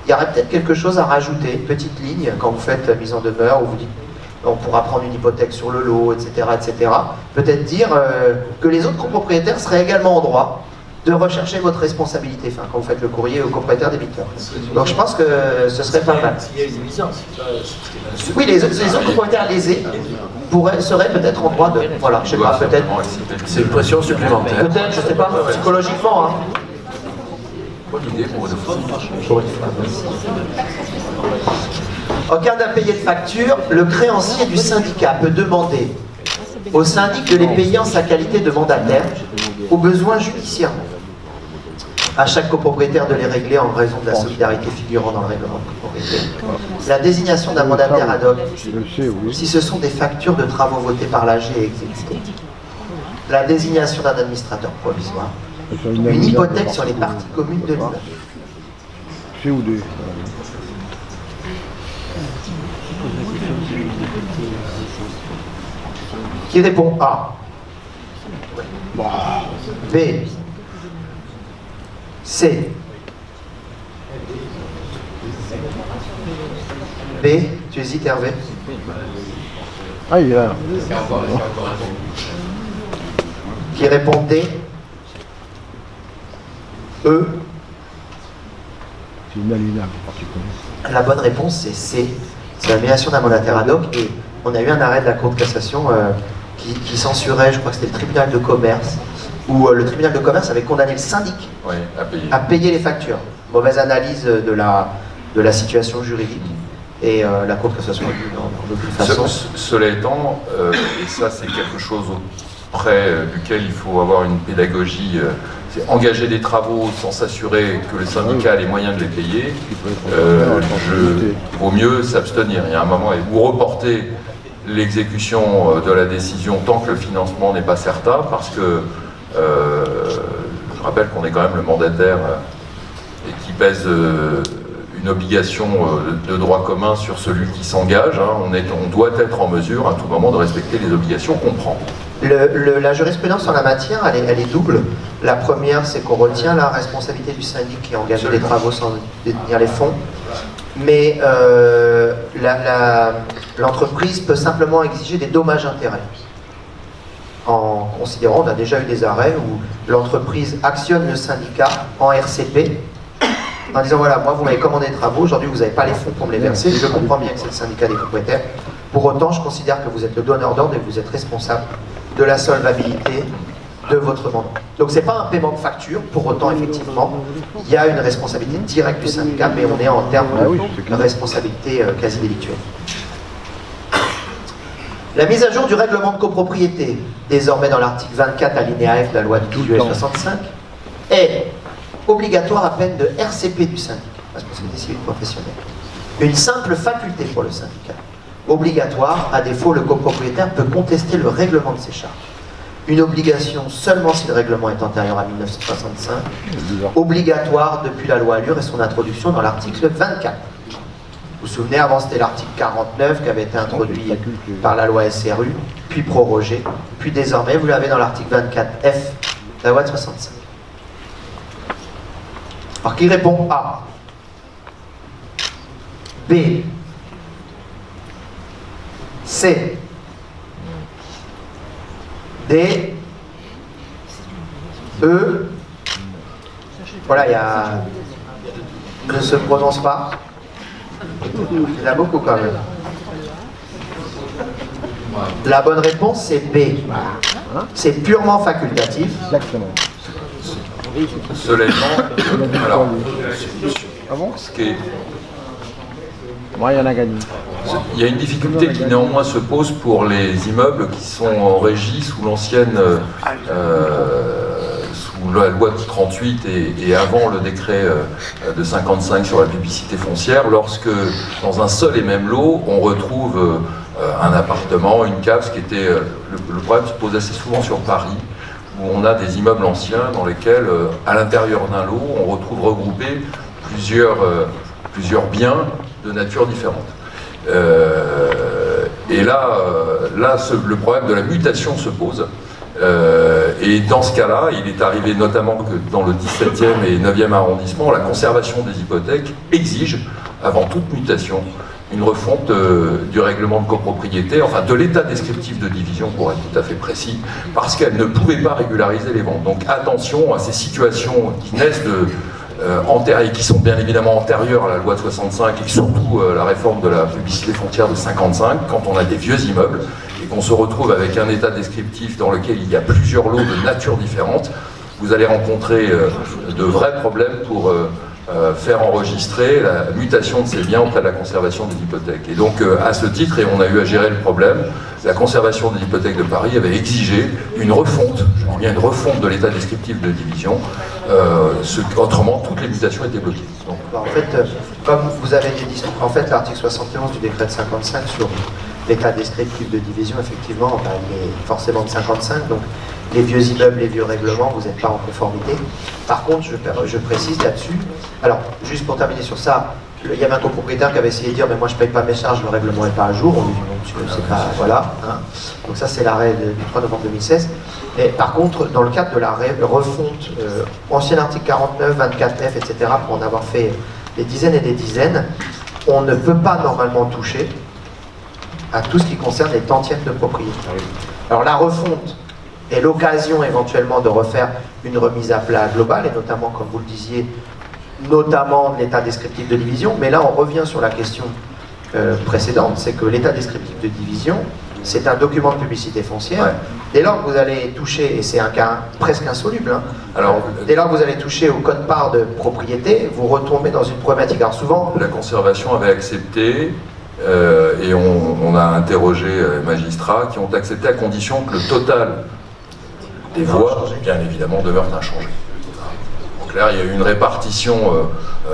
il y aurait peut-être quelque chose à rajouter, une petite ligne quand vous faites mise en demeure, où vous dites on pourra prendre une hypothèque sur le lot, etc. etc. Peut-être dire que les autres copropriétaires seraient également en droit de rechercher votre responsabilité quand vous faites le courrier au propriétaire débiteur. Donc je pense que ce serait pas mal. Oui, les autres propriétaires lésés seraient peut-être en droit de... Voilà, je sais pas, peut-être...
C'est une pression supplémentaire.
Peut-être, je sais pas, psychologiquement. Hein.
Bonne idée pour une
En cas d'impayé de facture, le créancier du syndicat peut demander au syndic de les payer en sa qualité de mandataire, au besoin judiciairement. À chaque copropriétaire de les régler en raison de la solidarité figurant dans le règlement de copropriété. La désignation d'un mandataire ad hoc, si ce sont des factures de travaux votées par l'AG et exécutées. La désignation d'un administrateur provisoire. Une hypothèque sur les parties communes de l'immeuble.
C ou D.
Qui répond A? B. C. B. Tu hésites, Hervé?
Ah, il est là.
Qui répond D? E.
C'est inaliénable.
La bonne réponse, c'est C. C'est la nomination d'un mandataire ad hoc. Et on a eu un arrêt de la Cour de cassation qui censurait, je crois que c'était le tribunal de commerce, où le tribunal de commerce avait condamné le syndic à payer les factures. Mauvaise analyse de la situation juridique. Et la Cour de cassation a dit non, de toute façon.
Cela étant, et ça c'est quelque chose auprès duquel il faut avoir une pédagogie, c'est engager des travaux sans s'assurer que le syndicat a les moyens de les payer, vaut mieux s'abstenir. Il y a un moment où reporter l'exécution de la décision tant que le financement n'est pas certain, parce que je rappelle qu'on est quand même le mandataire et qui pèse une obligation de droit commun sur celui qui s'engage. On doit être en mesure à tout moment de respecter les obligations qu'on prend.
La jurisprudence en la matière, elle est double. La première, c'est qu'on retient la responsabilité du syndic qui a engagé les travaux sans détenir les fonds. Mais l'entreprise peut simplement exiger des dommages-intérêts. En considérant, on a déjà eu des arrêts où l'entreprise actionne le syndicat en RCP en disant voilà, moi vous m'avez commandé des travaux, aujourd'hui vous n'avez pas les fonds pour me les verser, je comprends bien que c'est le syndicat des propriétaires. Pour autant, je considère que vous êtes le donneur d'ordre et que vous êtes responsable de la solvabilité de votre mandat. Donc c'est pas un paiement de facture, pour autant effectivement, il y a une responsabilité directe du syndicat, mais on est en termes de responsabilité quasi délictuelle. La mise à jour du règlement de copropriété, désormais dans l'article 24 alinéa F de la loi du 12 65, est obligatoire à peine de RCP du syndic, responsabilité civile professionnelle. Une simple faculté pour le syndicat. Obligatoire, à défaut, le copropriétaire peut contester le règlement de ses charges. Une obligation seulement si le règlement est antérieur à 1965. Obligatoire depuis la loi Allure et son introduction dans l'article 24. Vous vous souvenez, avant c'était l'article 49 qui avait été introduit par la loi SRU, puis prorogé, puis désormais vous l'avez dans l'article 24F de la loi de 65. Alors qui répond A? B? C? D? E? Voilà, il y a... Ne se prononce pas. Il y en a beaucoup quand même. La bonne réponse c'est B. C'est purement facultatif.
Exactement.
Cela étant, alors, ce qui est...
Moi, il y en a gagné.
Il y a une difficulté qui néanmoins se pose pour les immeubles qui sont en régie sous l'ancienne, sous la loi de 38 et avant le décret de 55 sur la publicité foncière, lorsque dans un seul et même lot, on retrouve un appartement, une cave, ce qui était... Le problème se pose assez souvent sur Paris, où on a des immeubles anciens dans lesquels, à l'intérieur d'un lot, on retrouve regroupés plusieurs biens de nature différente. Et là, le problème de la mutation se pose. Et dans ce cas-là, il est arrivé notamment que dans le 17e et 9e arrondissement, la conservation des hypothèques exige, avant toute mutation, une refonte du règlement de copropriété, enfin de l'état descriptif de division pour être tout à fait précis, parce qu'elle ne pouvait pas régulariser les ventes. Donc attention à ces situations qui naissent et qui sont bien évidemment antérieures à la loi de 65 et surtout la réforme de la publicité foncière de 55, quand on a des vieux immeubles et qu'on se retrouve avec un état descriptif dans lequel il y a plusieurs lots de nature différentes, vous allez rencontrer de vrais problèmes pour faire enregistrer la mutation de ces biens auprès de la conservation des hypothèques. Et donc, à ce titre, et on a eu à gérer le problème, la conservation des hypothèques de Paris avait exigé une refonte, je dis bien une refonte de l'état descriptif de division, autrement, toutes les mutations étaient bloquées. Donc,
en fait, comme vous avez dit, en fait, l'article 71 du décret de 55 sur l'état descriptif de division, effectivement, il est forcément de 55, donc les vieux immeubles, les vieux règlements, vous n'êtes pas en conformité. Par contre, je précise là-dessus, alors, juste pour terminer sur ça, il y avait un copropriétaire qui avait essayé de dire mais moi je ne paye pas mes charges, le règlement n'est pas à jour. On lui dit non, c'est pas, voilà. Hein. Donc ça c'est l'arrêt du 3 novembre 2016. Et par contre, dans le cadre de la refonte, ancien article 49, 24F, etc., pour en avoir fait des dizaines et des dizaines, on ne peut pas normalement toucher à tout ce qui concerne les tantièmes de propriété. Alors la refonte est l'occasion éventuellement de refaire une remise à plat globale, et notamment, comme vous le disiez, notamment l'état descriptif de division, mais là on revient sur la question précédente, c'est que l'état descriptif de division, c'est un document de publicité foncière. Ouais. Dès lors que vous allez toucher, et c'est un cas presque insoluble, hein, alors, dès lors que vous allez toucher au code-part de propriété, vous retombez dans une problématique. Alors souvent...
La conservation avait accepté, et on a interrogé les magistrats qui ont accepté à condition que le total des voies, bien évidemment, demeure inchangé. Là, il y a eu une répartition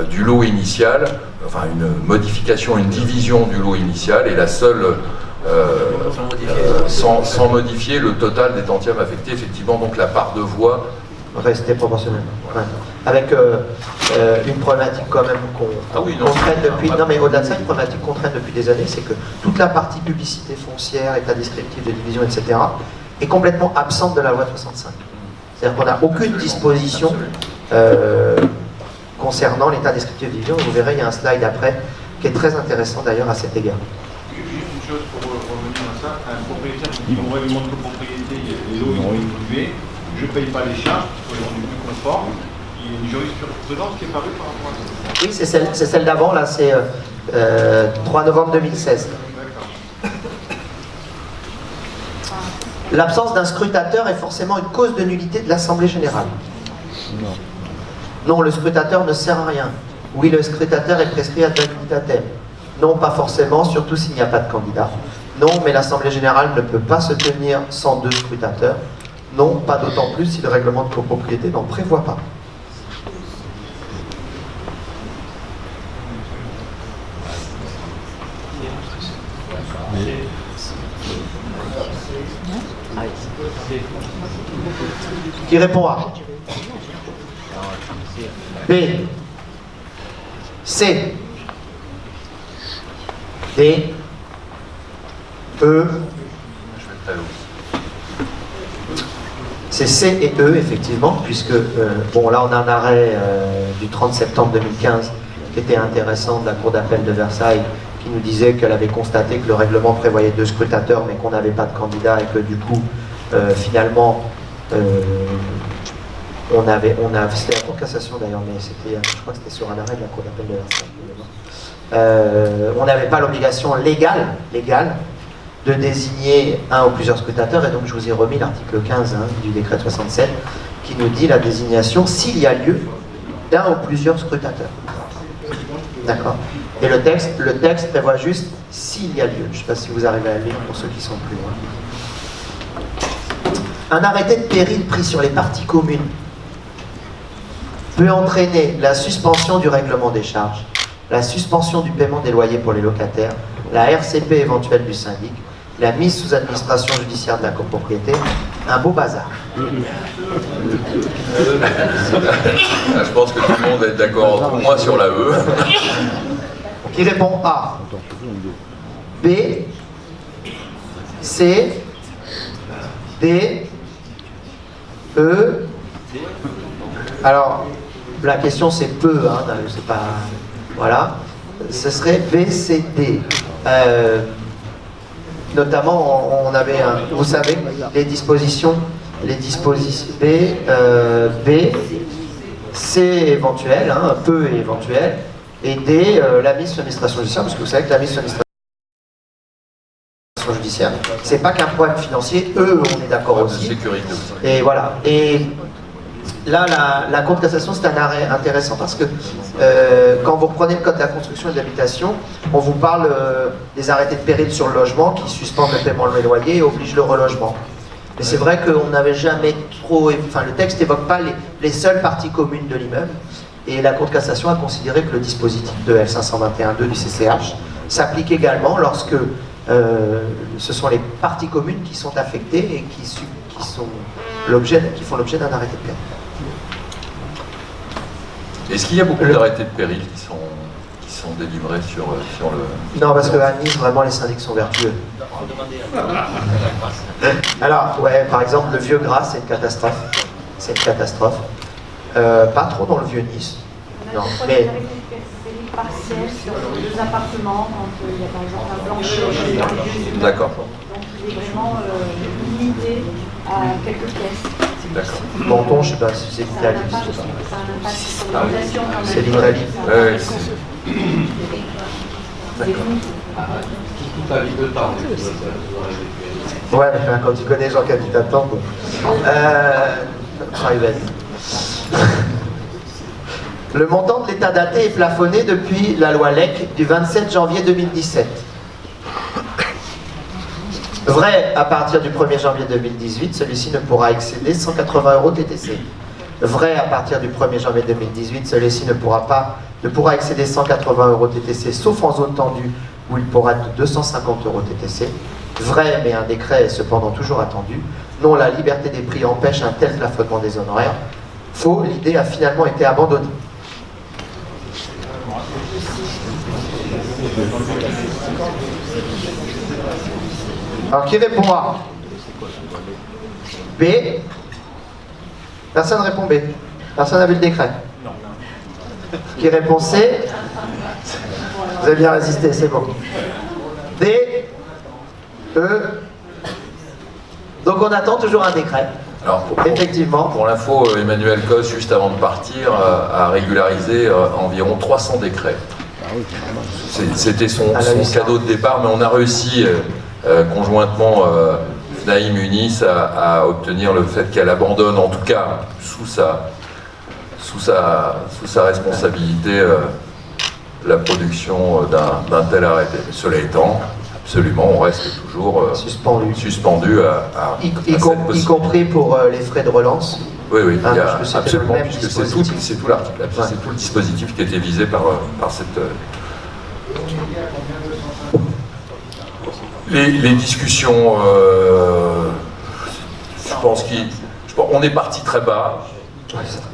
du lot initial, enfin une modification, une division du lot initial, et la seule, sans modifier le total des tantièmes affectés, effectivement, donc la part de voix
restait proportionnellement. Ouais. Avec une problématique quand même qu'on traîne depuis, non mais au-delà de ça, une problématique qu'on traîne depuis des années, c'est que toute la partie publicité foncière, état descriptif de division, etc., est complètement absente de la loi de 65. C'est-à-dire qu'on n'a aucune disposition concernant l'état descriptif de division. Vous verrez, il y a un slide après qui est très intéressant d'ailleurs à cet égard.
Juste une chose pour revenir à ça, un propriétaire qui dit mon règlement de copropriété, les lots ils ont évolué, je ne paye pas les charges, ils sont rendus plus conformes. Il y a une jurisprudence qui est parue par rapport à ça.
Oui, c'est celle d'avant, là, c'est 3 novembre 2016. L'absence d'un scrutateur est forcément une cause de nullité de l'Assemblée générale. Non, le scrutateur ne sert à rien. Oui, le scrutateur est prescrit ad habilitatem. Non, pas forcément, surtout s'il n'y a pas de candidat. Non, mais l'Assemblée générale ne peut pas se tenir sans deux scrutateurs. Non, pas d'autant plus si le règlement de copropriété n'en prévoit pas. Qui répond A? B, C, D, E. C'est C et E, effectivement, puisque, bon, là on a un arrêt du 30 septembre 2015 qui était intéressant de la Cour d'appel de Versailles, qui nous disait qu'elle avait constaté que le règlement prévoyait 2 scrutateurs, mais qu'on n'avait pas de candidat et que du coup, finalement, c'était la Cour de cassation d'ailleurs, mais je crois que c'était sur un arrêt de la Cour d'appel de Versailles. On n'avait pas l'obligation légale de désigner un ou plusieurs scrutateurs, et donc je vous ai remis l'article 15 du décret de 67 qui nous dit la désignation s'il y a lieu d'un ou plusieurs scrutateurs. D'accord. Et le texte prévoit juste s'il y a lieu. Je ne sais pas si vous arrivez à le lire pour ceux qui sont plus loin. Un arrêté de péril pris sur les parties communes peut entraîner la suspension du règlement des charges, la suspension du paiement des loyers pour les locataires, la RCP éventuelle du syndic, la mise sous administration judiciaire de la copropriété, un beau bazar.
Je pense que tout le monde est d'accord entre moi sur la E.
Qui répond A, B, C, D, E. Alors, la question c'est peu, c'est pas... Voilà. ce serait B, C, D. Notamment, on avait, vous savez, les dispositions B, C éventuel, hein, peu et éventuel, et D, la mise sur administration judiciaire, parce que vous savez que la mise sur administration judiciaire, c'est pas qu'un problème financier, eux, on est d'accord aussi.
Sécurité.
Et voilà. Et là, la Cour de cassation, c'est un arrêt intéressant parce que quand vous reprenez le Code de la construction et de l'habitation, on vous parle des arrêtés de péril sur le logement qui suspendent le paiement des loyers et obligent le relogement. Mais c'est vrai qu'on n'avait jamais trop... Enfin, le texte n'évoque pas les seules parties communes de l'immeuble. Et la Cour de cassation a considéré que le dispositif de L521.2 du CCH s'applique également lorsque ce sont les parties communes qui sont affectées et qui font l'objet d'un arrêté de péril.
Est-ce qu'il y a beaucoup d'arrêtés de péril qui sont délivrés sur le...
Non, parce qu'à Nice, vraiment, les syndics sont vertueux. Alors, ouais, par exemple, le vieux Gras, c'est une catastrophe. C'est une catastrophe. Pas trop dans le vieux Nice. Non, mais...
partiel sur 2 appartements quand il y a par exemple un blanchiment.
D'accord.
Donc il est vraiment limité à quelques pièces.
D'accord.
Menton, je ne sais pas si c'est l'Italie.
Ça a un impact sur l'organisation quand même.
C'est l'Italie.
Oui, c'est...
Ouais, mais quand tu connais les gens qui habitent à Tende. Le montant de l'état daté est plafonné depuis la loi LEC du 27 janvier 2017. Vrai, à partir du 1er janvier 2018, celui-ci ne pourra excéder 180 € TTC. Vrai, à partir du 1er janvier 2018, celui-ci ne pourra excéder 180 € TTC, sauf en zone tendue, où il pourra être de 250 € TTC. Vrai, mais un décret est cependant toujours attendu. Non, la liberté des prix empêche un tel plafonnement des honoraires. Faux, l'idée a finalement été abandonnée. Alors, qui répond A? B. Personne répond B. Personne n'a vu le décret. Qui répond C? Vous avez bien résisté, c'est bon. D. E. Donc on attend toujours un décret.
Alors,
effectivement.
Pour l'info, Emmanuel Cos, juste avant de partir, a régularisé environ 300 décrets. C'était son cadeau de départ, mais on a réussi conjointement, Naïm Unis, à obtenir le fait qu'elle abandonne, en tout cas sous sa responsabilité, la production d'un tel arrêté. Cela étant, absolument, on reste toujours suspendu à
y
cette possibilité.
Y compris pour les frais de relance.
Oui, oui, il y a,
absolument,
puisque c'est tout l'article, ouais. C'est tout le dispositif qui était visé par cette... Les discussions, je pense qu'on est parti très bas,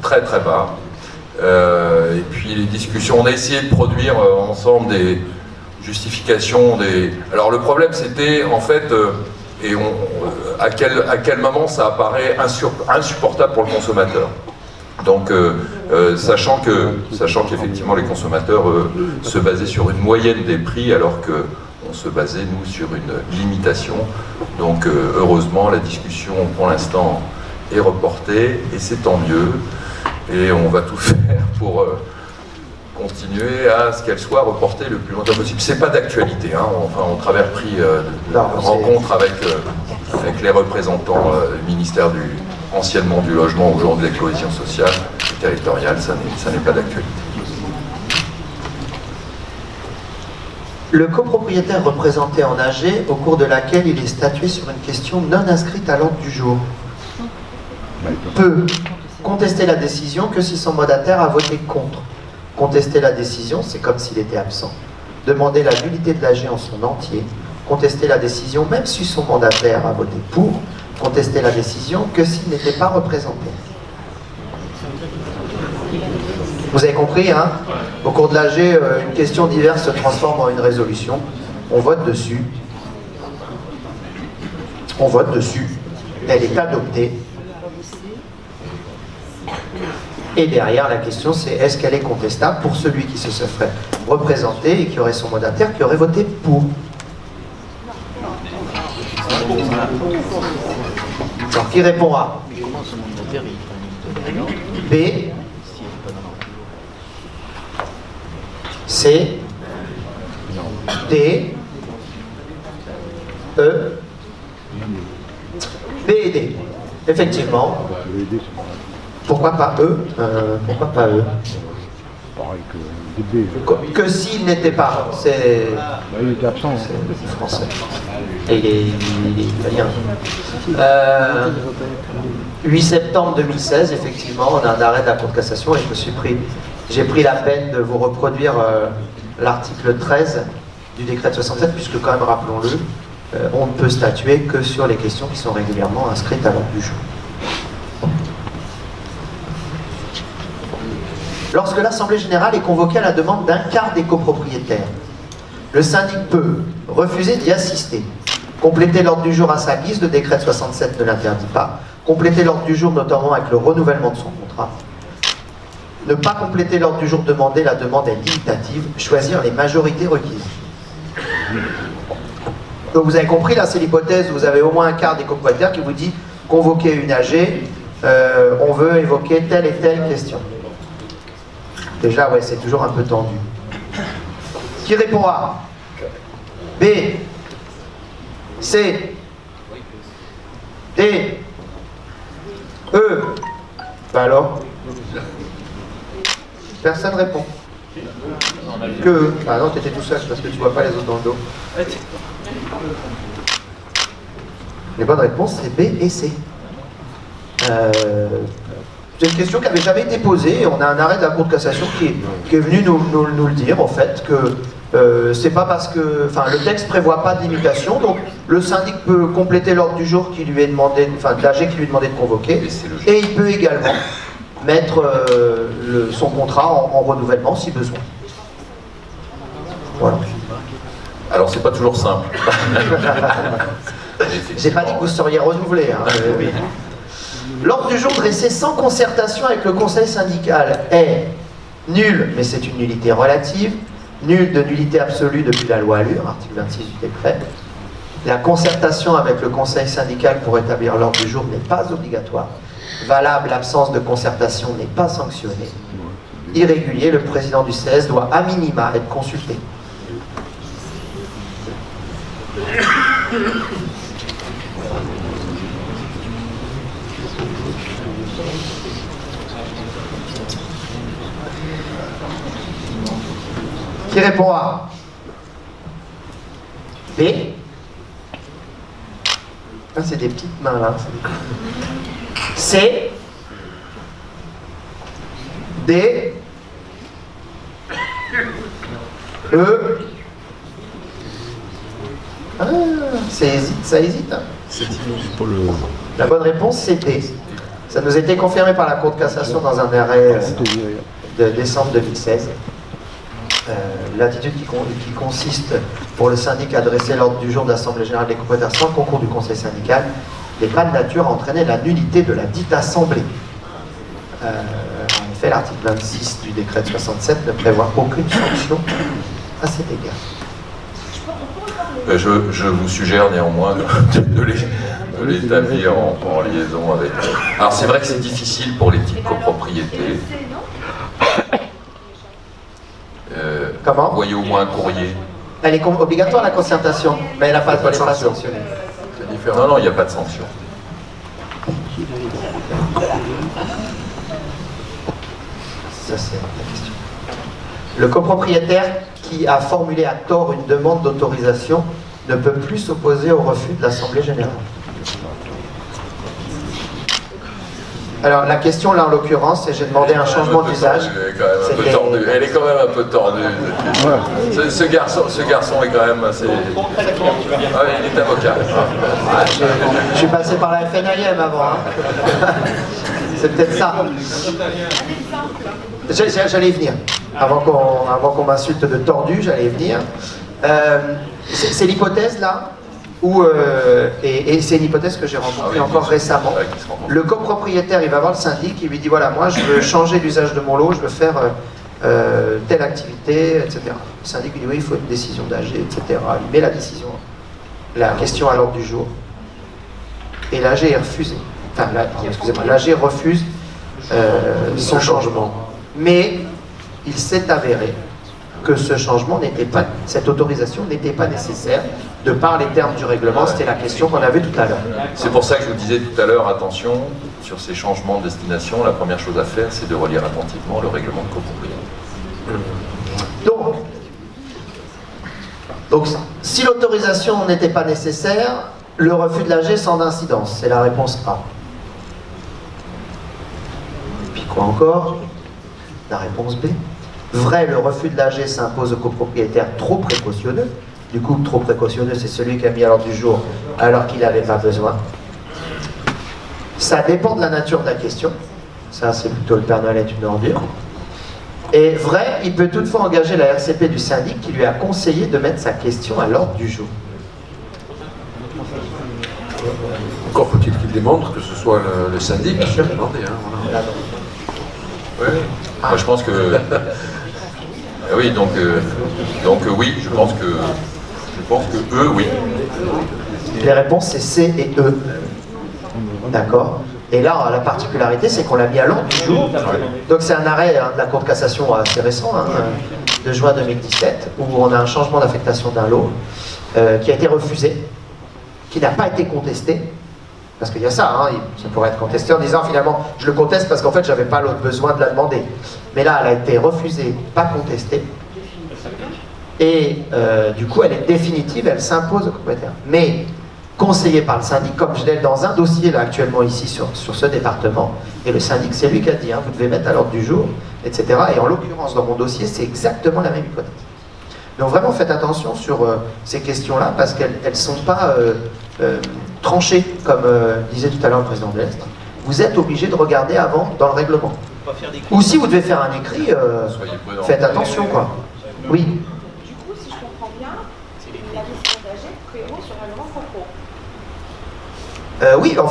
très très bas, et puis les discussions, on a essayé de produire ensemble des justifications, Alors le problème c'était en fait, à quel moment ça apparaît insupportable pour le consommateur. Donc, sachant qu'effectivement les consommateurs se basaient sur une moyenne des prix alors qu'on se basait nous sur une limitation. Donc heureusement la discussion pour l'instant est reportée et c'est tant mieux. Et on va tout faire pour continuer à ce qu'elle soit reportée le plus longtemps possible. C'est pas d'actualité, hein. Enfin, on travers pris rencontre avec les représentants du ministère anciennement du logement, aujourd'hui de la cohésion sociale et territoriale, ça n'est pas d'actualité.
Le copropriétaire représenté en AG, au cours de laquelle il est statué sur une question non inscrite à l'ordre du jour, peut contester la décision que si son mandataire a voté contre. Contester la décision, c'est comme s'il était absent. Demander la nullité de l'AG en son entier. Contester la décision, même si son mandataire a voté pour. Contester la décision que s'il n'était pas représenté. Vous avez compris, hein? Au cours de l'AG, une question diverse se transforme en une résolution. On vote dessus. On vote dessus. Elle est adoptée. Et derrière, la question c'est est-ce qu'elle est contestable pour celui qui se ferait représenter et qui aurait son mandataire qui aurait voté pour. Alors qui répond A? B, C, D, E, B et D. Effectivement. Pourquoi pas E? Pourquoi pas E?
Pareil que DB.
Que s'il n'était pas, c'est
Il était absent.
c'est français. Et il est italien. 8 septembre 2016, effectivement, on a un arrêt de la Cour de cassation et j'ai pris la peine de vous reproduire l'article 13 du décret de 67, puisque quand même, rappelons-le, on ne peut statuer que sur les questions qui sont régulièrement inscrites à l'ordre du jour. Lorsque l'Assemblée générale est convoquée à la demande d'un quart des copropriétaires, le syndic peut refuser d'y assister, compléter l'ordre du jour à sa guise, le décret de 67 ne l'interdit pas, compléter l'ordre du jour notamment avec le renouvellement de son contrat, ne pas compléter l'ordre du jour demandé, la demande est limitative, choisir les majorités requises. Donc vous avez compris, là c'est l'hypothèse où vous avez au moins un quart des copropriétaires qui vous dit convoquer une AG, on veut évoquer telle et telle question. Déjà, ouais, c'est toujours un peu tendu. Qui répond A? B, C, D, E. Ben alors? Personne répond. Que E. Ah non, t'étais tout seul parce que tu vois pas les autres dans le dos. Les bonnes réponses, c'est B et C. C'est une question qui n'avait jamais été posée et on a un arrêt de la Cour de cassation qui est venu nous le dire, en fait, que c'est pas parce que... Enfin, le texte prévoit pas de limitation, donc le syndic peut compléter l'ordre du jour qui lui est demandé, enfin, de l'AG qui lui est demandé de convoquer, et il peut également mettre son contrat en renouvellement si besoin. Voilà.
Alors, c'est pas toujours simple.
J'ai pas dit que vous seriez renouvelé. Hein, oui. L'ordre du jour dressé sans concertation avec le conseil syndical est nul, mais c'est une nullité relative, nul de nullité absolue depuis la loi Allure, article 26 du décret. La concertation avec le conseil syndical pour établir l'ordre du jour n'est pas obligatoire. Valable, l'absence de concertation n'est pas sanctionnée. Irrégulier, le président du CS doit à minima être consulté. Qui répond A? B. Ah, c'est des petites mains là. C. D. E. Ah, ça hésite. Hein. La bonne réponse, c'est D. Ça nous a été confirmé par la Cour de cassation dans un arrêt de décembre 2016. L'attitude qui consiste pour le syndic à dresser l'ordre du jour de l'Assemblée générale des copropriétaires sans concours du conseil syndical n'est pas de nature à entraîner la nullité de la dite Assemblée. En effet, l'article 26 du décret de 67 ne prévoit aucune sanction à cet égard.
Je vous suggère néanmoins de l'établir en liaison avec... Alors c'est vrai que c'est difficile pour les petites copropriétés.
Comment?
Envoyez au moins un courrier.
Elle est obligatoire la concertation, mais elle n'est pas sanctionnée.
C'est différent.
Non, il n'y a pas de sanction.
Ça, c'est la question. Le copropriétaire qui a formulé à tort une demande d'autorisation ne peut plus s'opposer au refus de l'Assemblée générale. Alors la question là en l'occurrence, c'est j'ai demandé un changement d'usage.
Elle est quand même un peu tordue. Ce garçon est quand même assez... Ah, il est avocat.
Je suis passé par la FNIM avant. Hein. C'est peut-être ça. J'allais y venir. Avant qu'on m'insulte de tordu, j'allais y venir. C'est l'hypothèse là et c'est une hypothèse que j'ai rencontrée encore récemment. Le copropriétaire, il va voir le syndic, il lui dit voilà, moi je veux changer l'usage de mon lot, je veux faire telle activité, etc. Le syndic lui dit oui, il faut une décision d'AG, etc. Il met la question à l'ordre du jour, et l'AG est refusé. Enfin, excusez-moi, l'AG refuse son changement. Mais il s'est avéré que ce changement cette autorisation n'était pas nécessaire de par les termes du règlement. C'était la question qu'on avait tout à l'heure.
C'est pour ça que je vous disais tout à l'heure, attention, sur ces changements de destination, la première chose à faire, c'est de relire attentivement le règlement de copropriété.
Donc, si l'autorisation n'était pas nécessaire, le refus de l'AG sans incidence, c'est la réponse A. Puis quoi encore? La réponse B. Vrai, le refus de l'AG s'impose au copropriétaire trop précautionneux. Du coup, trop précautionneux, c'est celui qui a mis à l'ordre du jour alors qu'il n'avait pas besoin. Ça dépend de la nature de la question. Ça, c'est plutôt le Père Noël est une ordure. Et vrai, il peut toutefois engager la RCP du syndic qui lui a conseillé de mettre sa question à l'ordre du jour.
Encore faut-il qu'il démontre que ce soit le syndic qui a demandé. Voilà.
Oui. Moi, je pense que... oui, donc oui, je pense que eux, oui.
Les réponses, c'est C et E. D'accord. Et là, la particularité, c'est qu'on l'a mis à l'ordre du jour. Donc c'est un arrêt de la Cour de cassation assez récent, de juin 2017, où on a un changement d'affectation d'un lot qui a été refusé, qui n'a pas été contesté. Parce qu'il y a ça, ça pourrait être contesté en disant finalement, je le conteste parce qu'en fait, j'avais pas l'autre besoin de la demander. Mais là, elle a été refusée, pas contestée. Et du coup, elle est définitive, elle s'impose au propriétaire. Mais conseillée par le syndic, comme je l'ai dans un dossier là actuellement ici sur ce département, et le syndic, c'est lui qui a dit, vous devez mettre à l'ordre du jour, etc. Et en l'occurrence, dans mon dossier, c'est exactement la même hypothèse. Donc vraiment, faites attention sur ces questions-là, parce qu'elles ne sont pas tranchées, comme disait tout à l'heure le président de l'Est. Vous êtes obligé de regarder avant dans le règlement. Ou si vous devez faire un écrit, faites attention, quoi. Oui.
Du coup, si je comprends bien, la décision d'AG prévaut sur le règlement copro.
Oui, en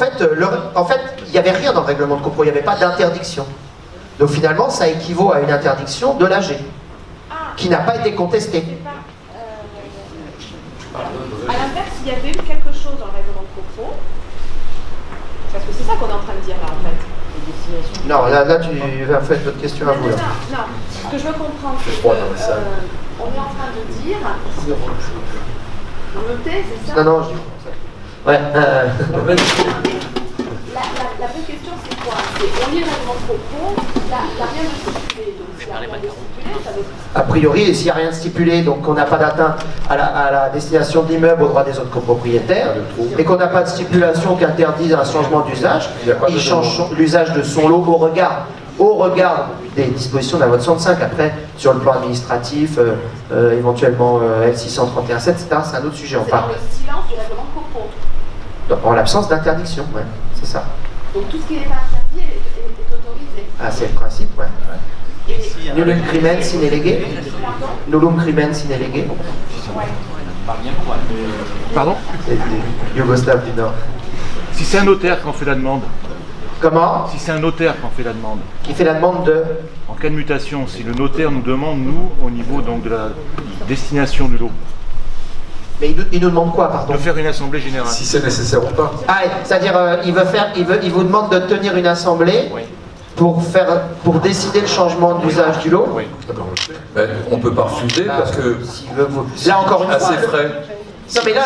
fait, il n'y avait rien dans le règlement de copro, il n'y avait pas d'interdiction. Donc finalement, ça équivaut à une interdiction de l'AG, qui n'a pas été contestée.
À l'inverse, il y avait eu quelque chose dans le règlement de copro, parce que c'est ça qu'on est en train de dire là, en fait.
Non, là tu vas faire votre question à vous. Là.
Non, ce que je veux comprendre, c'est qu'on est en train de dire... Vous notez, c'est ça?
Non, je dis... Ouais.
La vraie question, c'est quoi? C'est on lit le règlement de copro, là, rien de stipulé. Donc, s'il n'y a rien de stipulé, ça veut...
A priori, s'il n'y a rien de stipulé, donc qu'on n'a pas d'atteinte à la destination de l'immeuble aux droits des autres copropriétaires, et qu'on n'a pas de stipulation qui interdise un changement d'usage, il change l'usage de son lot au regard des dispositions de la loi de 65. Après, sur le plan administratif, éventuellement L631-7, etc., c'est un autre sujet.
C'est dans le silence du règlement de copro.
En l'absence d'interdiction, ouais, c'est ça.
Donc tout ce qui n'est pas interdit est autorisé.
Ah, c'est le principe, ouais. Nullum crimen sine lege. Nullum crimen sine lege.
Pardon?
C'est des Yougoslaves du Nord.
Si c'est un notaire qui en fait la demande.
Comment?
Si c'est un notaire qui en fait la demande.
Qui fait la demande de?
En cas de mutation, si le notaire nous demande, nous, au niveau donc, de la destination du lot.
Mais il nous demande quoi, pardon?
De faire une assemblée générale.
Si c'est nécessaire ou pas.
Ah, c'est-à-dire, il vous demande de tenir une assemblée pour décider le changement d'usage du lot?
Oui.
Ben, on peut pas refuser parce que
là encore une fois.
assez frais.
Non, mais là,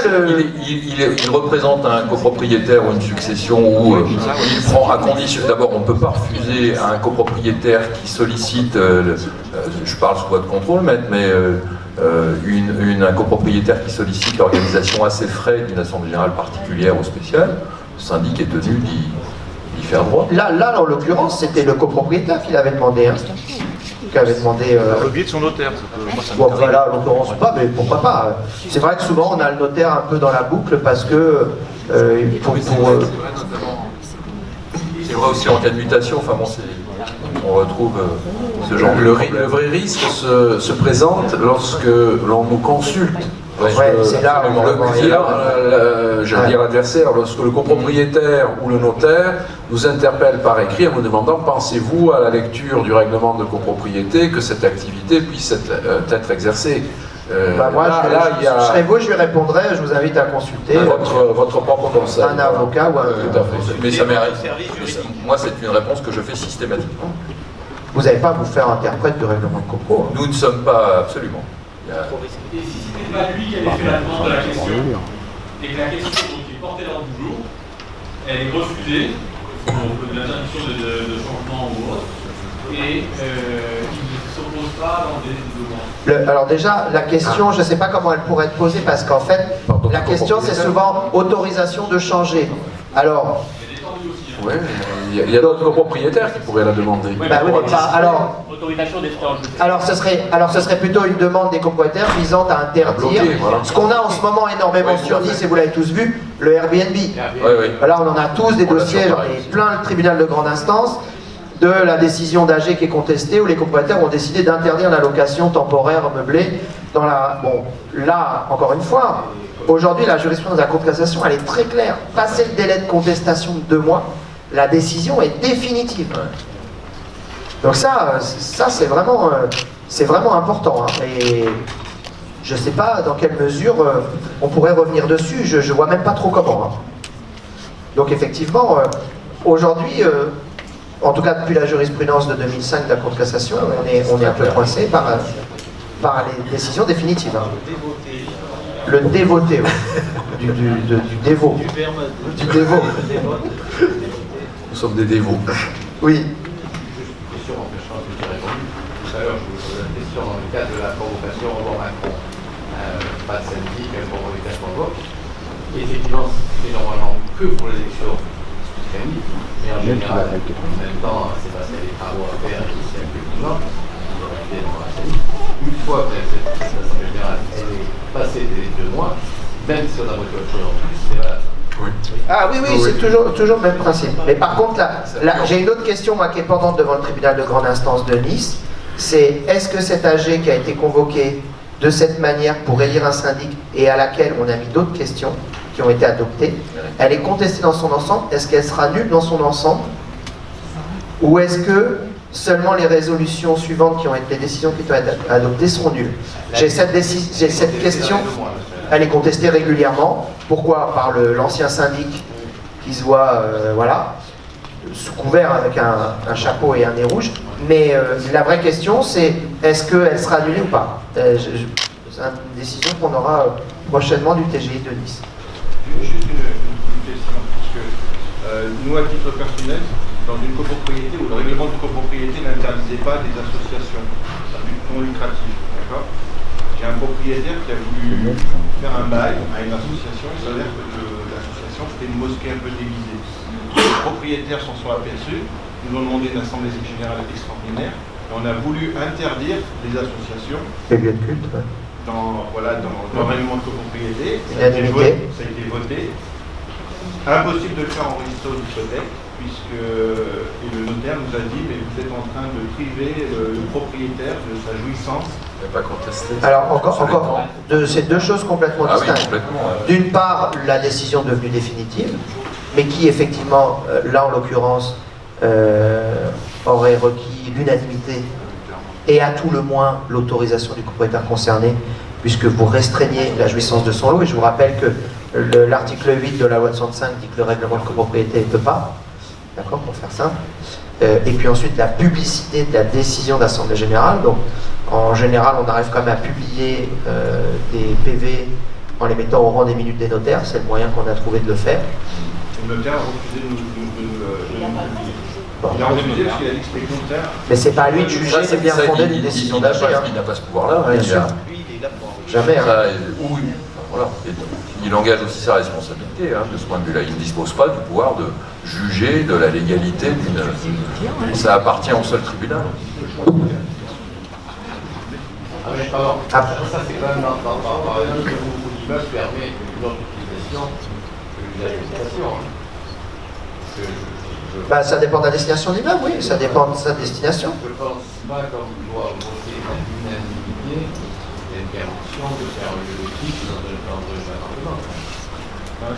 il représente un copropriétaire ou une succession où il prend à condition. D'abord, on ne peut pas refuser à un copropriétaire qui sollicite, je parle sous votre contrôle, maître, mais un copropriétaire qui sollicite l'organisation à ses frais d'une assemblée générale particulière ou spéciale. Le syndic est tenu d'y faire droit.
Là, en l'occurrence, c'était le copropriétaire qui l'avait demandé. Qui avait demandé.
Par le biais de son notaire.
Bon, voilà, en l'occurrence pas, mais pourquoi pas. C'est vrai que souvent on a le notaire un peu dans la boucle parce que.
C'est vrai aussi en cas de mutation, enfin bon, on retrouve ce genre
Le vrai risque se présente lorsque l'on nous consulte
c'est là où
le client, j'allais dire l'adversaire, lorsque le copropriétaire ou le notaire nous interpelle par écrit en nous demandant pensez-vous à la lecture du règlement de copropriété que cette activité puisse être exercée.
Je serais vous, je lui répondrais, je vous invite à consulter
votre propre conseil.
Un avocat ou un...
Tout à fait. Mais ça m'arrive. Moi, c'est une réponse que je fais systématiquement.
Vous n'avez pas à vous faire interprète du règlement de copro.
Nous ne sommes pas absolument.
Et si ce n'est pas lui qui avait fait la demande de la question, et que la question qui est portée dans le jour, elle est refusée, pour l'interdiction de changement ou autre, et il ne s'oppose pas dans des demandes.
Alors déjà, la question, je ne sais pas comment elle pourrait être posée, parce qu'en fait, la question c'est souvent autorisation de changer. Alors...
Oui, il y a d'autres copropriétaires qui pourraient la demander.
Alors ce serait plutôt une demande des copropriétaires visant à interdire ce qu'on a en ce moment énormément sur Nice, et vous l'avez tous vu, le Airbnb. Là, on en a tous des dossiers, j'en ai plein le tribunal de grande instance, de la décision d'AG qui est contestée, où les copropriétaires ont décidé d'interdire la location temporaire meublée dans la... Bon, là, encore une fois, aujourd'hui, la jurisprudence de la Cour de cassation, elle est très claire. Passer le délai de contestation de 2 mois, la décision est définitive. Donc ça c'est vraiment important. Hein. Et je ne sais pas dans quelle mesure on pourrait revenir dessus. Je ne vois même pas trop comment. Hein. Donc effectivement, aujourd'hui, en tout cas depuis la jurisprudence de 2005 de la Cour de cassation, on est un peu coincé par les décisions définitives. Hein. Le dévoté, du dévot. Du dévot.
Nous sommes des dévots.
Oui.
Question empêchant que j'ai répondu. Tout à l'heure, je vous posais la question dans le cadre de la convocation au revoir Macron. Pas de syndic, un convocation au revoir. Effectivement, c'est normalement que pour l'élection mécanique, mais en général, en même temps, c'est parce qu'il y a des travaux à faire et c'est un peu plus long. Une fois que cette assemblée générale est passée des 2 mois, même si on a voté autre chose en plus, c'est valable.
Oui.
Ah oui, c'est toujours le même principe. Mais par contre, là j'ai une autre question moi, qui est pendante devant le tribunal de grande instance de Nice. C'est est-ce que cet AG qui a été convoqué de cette manière pour élire un syndic et à laquelle on a mis d'autres questions qui ont été adoptées, elle est contestée dans son ensemble, est-ce qu'elle sera nulle dans son ensemble? Ou est-ce que seulement les résolutions suivantes qui ont été, les décisions qui ont été adoptées seront nulles? J'ai cette question, elle est contestée régulièrement. Pourquoi? Par l'ancien syndic qui se voit, sous couvert avec un chapeau et un nez rouge. Mais la vraie question, c'est est-ce qu'elle sera annulée ou pas? C'est une décision qu'on aura prochainement du TGI de Nice.
Juste une question, parce que nous, à titre personnel, dans une copropriété où le règlement de copropriété n'interdisait pas des associations à but non lucratif, d'accord? J'ai un propriétaire qui a voulu faire un bail à une association, il s'avère que l'association c'était une mosquée un peu déguisée. Les propriétaires s'en sont aperçus, nous ont demandé une assemblée générale extraordinaire, et on a voulu interdire les associations.
Les lieux de culte, ouais.
Dans le règlement de copropriété, ça a été voté. Impossible de le faire enregistrer au discothèque, puisque le notaire nous a dit mais vous êtes en train de priver le propriétaire de sa jouissance.
Il n'a pas contesté.
Alors encore c'est 2 choses complètement distinctes.
Oui,
D'une part, la décision devenue définitive, mais qui effectivement, là en l'occurrence, aurait requis l'unanimité et à tout le moins l'autorisation du propriétaire concerné, puisque vous restreignez la jouissance de son lot. Et je vous rappelle que l'article 8 de la loi de 65 dit que le règlement de copropriété ne peut pas, d'accord, pour faire simple. Et puis ensuite la publicité de la décision d'assemblée générale. Donc en général on arrive quand même à publier des PV en les mettant au rang des minutes des notaires, c'est le moyen qu'on a trouvé de le faire.
Le notaire a refusé de nous publier. Il a refusé parce qu'il a dit que c'était contraire.
Mais c'est pas à lui de juger, c'est bien fondé d'une décision d'AG.
Il n'a pas ce pouvoir-là.
Bien sûr. Jamais.
Il engage aussi sa responsabilité de ce point de vue-là. Il ne dispose pas du pouvoir de juger de la légalité d'une... Ça appartient au seul tribunal.
Ah mais pardon, ça c'est quand même dans l'immeuble permet une autre utilisation que l'utilisation.
Ça dépend de la destination de l'immeuble, oui, ça dépend de sa destination.
Je ne pense pas qu'on doit voter à l'unanimité l'interdiction de faire un lieu de culte dans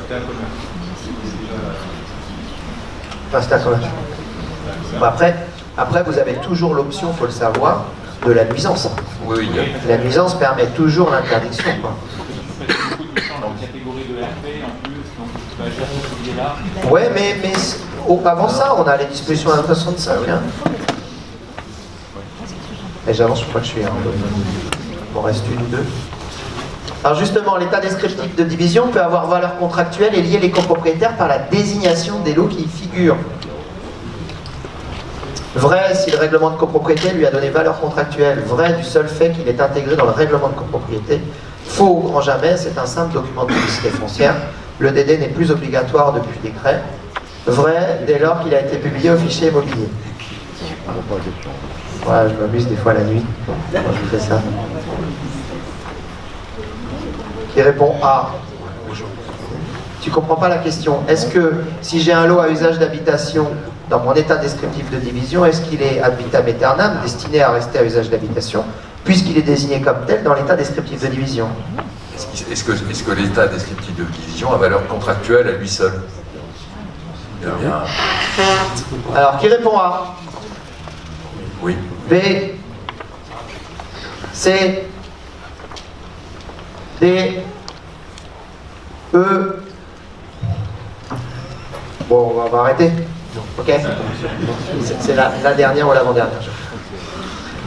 C'était un commerce.
Enfin, c'est un commerce. Bon, après, vous avez toujours l'option, il faut le savoir, de la nuisance.
Oui, oui.
La nuisance permet toujours l'interdiction, quoi. Ouais, mais avant ça, on a les dispositions à 65. Hein. Et j'avance, je crois que je suis. Il m'en reste une ou deux. Alors justement, l'état descriptif de division peut avoir valeur contractuelle et lier les copropriétaires par la désignation des lots qui y figurent. Vrai si le règlement de copropriété lui a donné valeur contractuelle. Vrai du seul fait qu'il est intégré dans le règlement de copropriété. Faux au grand jamais, c'est un simple document de publicité foncière. Le DD n'est plus obligatoire depuis décret. Vrai dès lors qu'il a été publié au fichier immobilier. Voilà, je m'amuse des fois la nuit quand je fais ça. Qui répond A. Tu comprends pas la question. Est-ce que si j'ai un lot à usage d'habitation dans mon état descriptif de division, est-ce qu'il est ad vitam aeternam, destiné à rester à usage d'habitation, puisqu'il est désigné comme tel dans l'état descriptif de division?
Est-ce que l'état descriptif de division a valeur contractuelle à lui seul?
Alors, qui répond A?
Oui.
B, C, D, E. Bon, on va arrêter. Ok? C'est la dernière ou l'avant-dernière.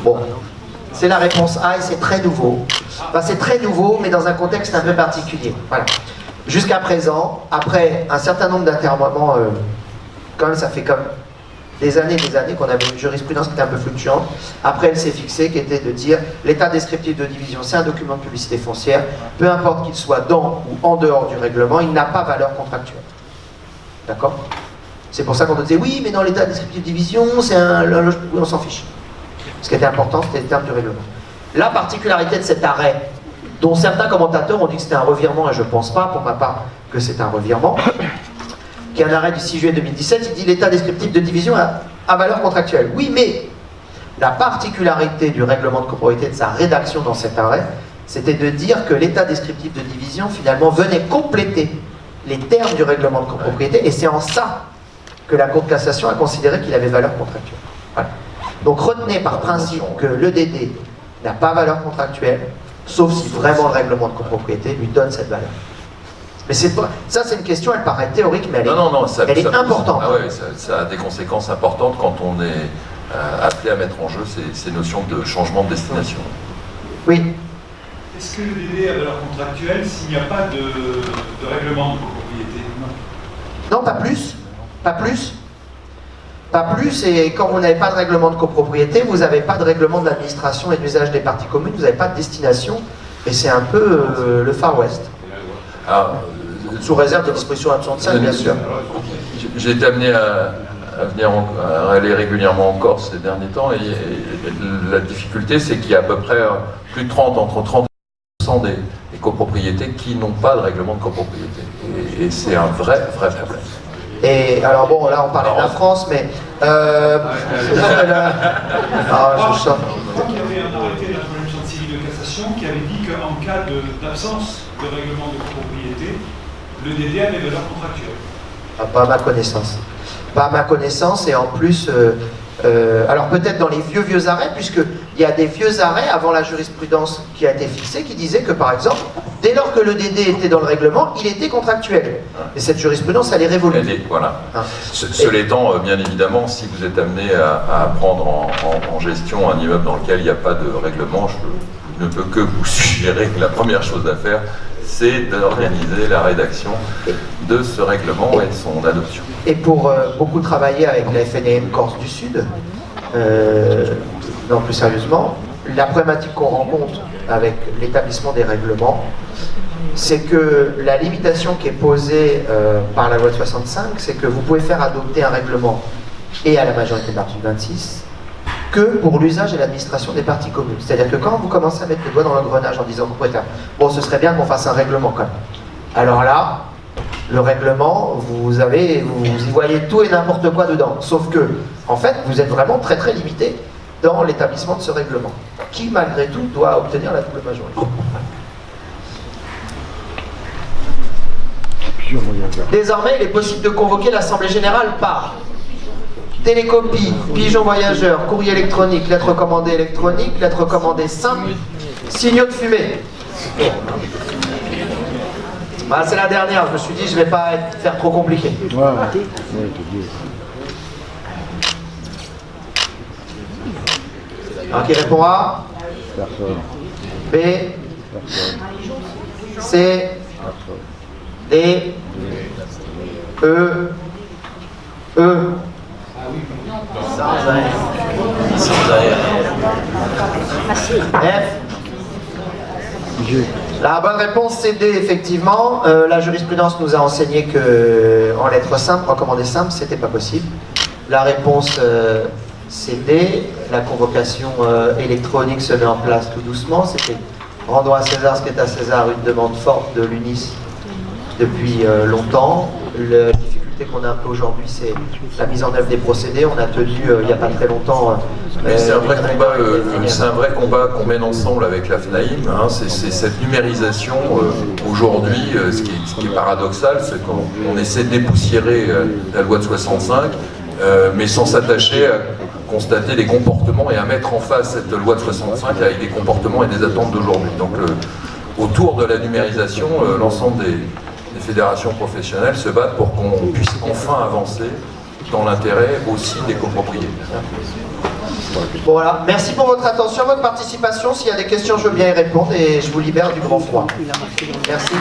Bon, c'est la réponse A et c'est très nouveau. Enfin, c'est très nouveau, mais dans un contexte un peu particulier. Voilà. Jusqu'à présent, après un certain nombre d'interroments, quand même, ça fait comme des années qu'on avait une jurisprudence qui était un peu fluctuante. Après, elle s'est fixée, qui était de dire l'état descriptif de division, c'est un document de publicité foncière, peu importe qu'il soit dans ou en dehors du règlement, il n'a pas valeur contractuelle. D'accord? C'est pour ça qu'on nous disait oui, mais dans l'état descriptif de division, c'est un. Oui, on s'en fiche. Ce qui était important, c'était le terme du règlement. La particularité de cet arrêt, dont certains commentateurs ont dit que c'était un revirement, et je ne pense pas, pour ma part, que c'est un revirement, qui est un arrêt du 6 juillet 2017, il dit l'état descriptif de division a valeur contractuelle. Oui, mais la particularité du règlement de copropriété, de sa rédaction dans cet arrêt, c'était de dire que l'état descriptif de division, finalement, venait compléter les termes du règlement de copropriété, et c'est en ça que la Cour de cassation a considéré qu'il avait valeur contractuelle. Voilà. Donc retenez par principe que le DD n'a pas valeur contractuelle, sauf si vraiment le règlement de copropriété lui donne cette valeur. Mais c'est pas, ça c'est une question, elle paraît théorique, mais elle est importante.
Ah ouais, ça a des conséquences importantes quand on est appelé à mettre en jeu ces notions de changement de destination.
Oui.
Est-ce que le DD a valeur contractuelle s'il n'y a pas de règlement de copropriété?
Non, pas plus. Pas plus. Pas plus, et quand vous n'avez pas de règlement de copropriété, vous n'avez pas de règlement de l'administration et d'usage des parties communes, vous n'avez pas de destination, et c'est un peu le Far West. Sous réserve des dispositions à 65, bien sûr.
J'ai été amené à aller régulièrement en Corse ces derniers temps, et la difficulté, c'est qu'il y a à peu près plus de entre 30 et 40% des copropriétés qui n'ont pas de règlement de copropriété. Et c'est un vrai problème.
Et alors bon, là on parlait de la France, mais...
Je crois qu'il y avait un arrêté de la Commission civile de cassation qui avait dit qu'en cas d'absence de règlement de copropriété, le DD avait valeur contractuelle.
Pas à ma connaissance. Pas à ma connaissance, et en plus... alors peut-être dans les vieux arrêts, puisqu'il y a des vieux arrêts avant la jurisprudence qui a été fixée, qui disaient que par exemple, dès lors que le DD était dans le règlement, il était contractuel. Et cette jurisprudence, elle est révolue.
Voilà. Cela étant, bien évidemment, si vous êtes amené à prendre en gestion un immeuble dans lequel il n'y a pas de règlement, je ne peux que vous suggérer que la première chose à faire, c'est d'organiser la rédaction de ce règlement et son adoption.
Et pour beaucoup travailler avec la FNAM Corse du Sud, non, plus sérieusement, la problématique qu'on rencontre avec l'établissement des règlements, c'est que la limitation qui est posée par la loi de 65, c'est que vous pouvez faire adopter un règlement et à la majorité de l'article 26 que pour l'usage et l'administration des parties communes. C'est-à-dire que quand vous commencez à mettre le doigt dans l'engrenage en disant propriétaire, bon, ce serait bien qu'on fasse un règlement quand même. Alors là, le règlement, vous y voyez tout et n'importe quoi dedans. Sauf que, en fait, vous êtes vraiment très très limité dans l'établissement de ce règlement, qui malgré tout doit obtenir la double majorité.
Pigeon voyageur.
Désormais, il est possible de convoquer l'Assemblée Générale par télécopie, pigeon voyageur, courrier électronique, lettre commandée électronique, lettre commandée simple, signaux de fumée. Bah, c'est la dernière, je me suis dit je vais pas faire trop compliqué.
Ouais, ouais, j'ai dit.
Alors qui répond A,
Personne.
B,
Personne.
C,
Personne.
D, E, E, F.
G.
La bonne réponse c'est D, effectivement. La jurisprudence nous a enseigné que en lettres simples, recommandées simples, c'était pas possible. La réponse c'est D. La convocation électronique se met en place tout doucement. C'était rendons à César ce qui est à César, une demande forte de l'UNIS depuis longtemps. La difficulté qu'on a un peu aujourd'hui, c'est la mise en œuvre des procédés. On a tenu il n'y a pas très longtemps.
Mais c'est un vrai combat qu'on mène ensemble avec la FNAIM. Hein, c'est cette numérisation aujourd'hui. Ce qui est paradoxal, c'est qu'on essaie de dépoussiérer la loi de 65, mais sans s'attacher à constater les comportements et à mettre en face cette loi de 65 avec des comportements et des attentes d'aujourd'hui. Donc autour de la numérisation, l'ensemble des fédérations professionnelles se battent pour qu'on puisse enfin avancer dans l'intérêt aussi des copropriétaires.
Bon, voilà, merci pour votre attention, votre participation. S'il y a des questions, je veux bien y répondre et je vous libère du grand froid. Merci.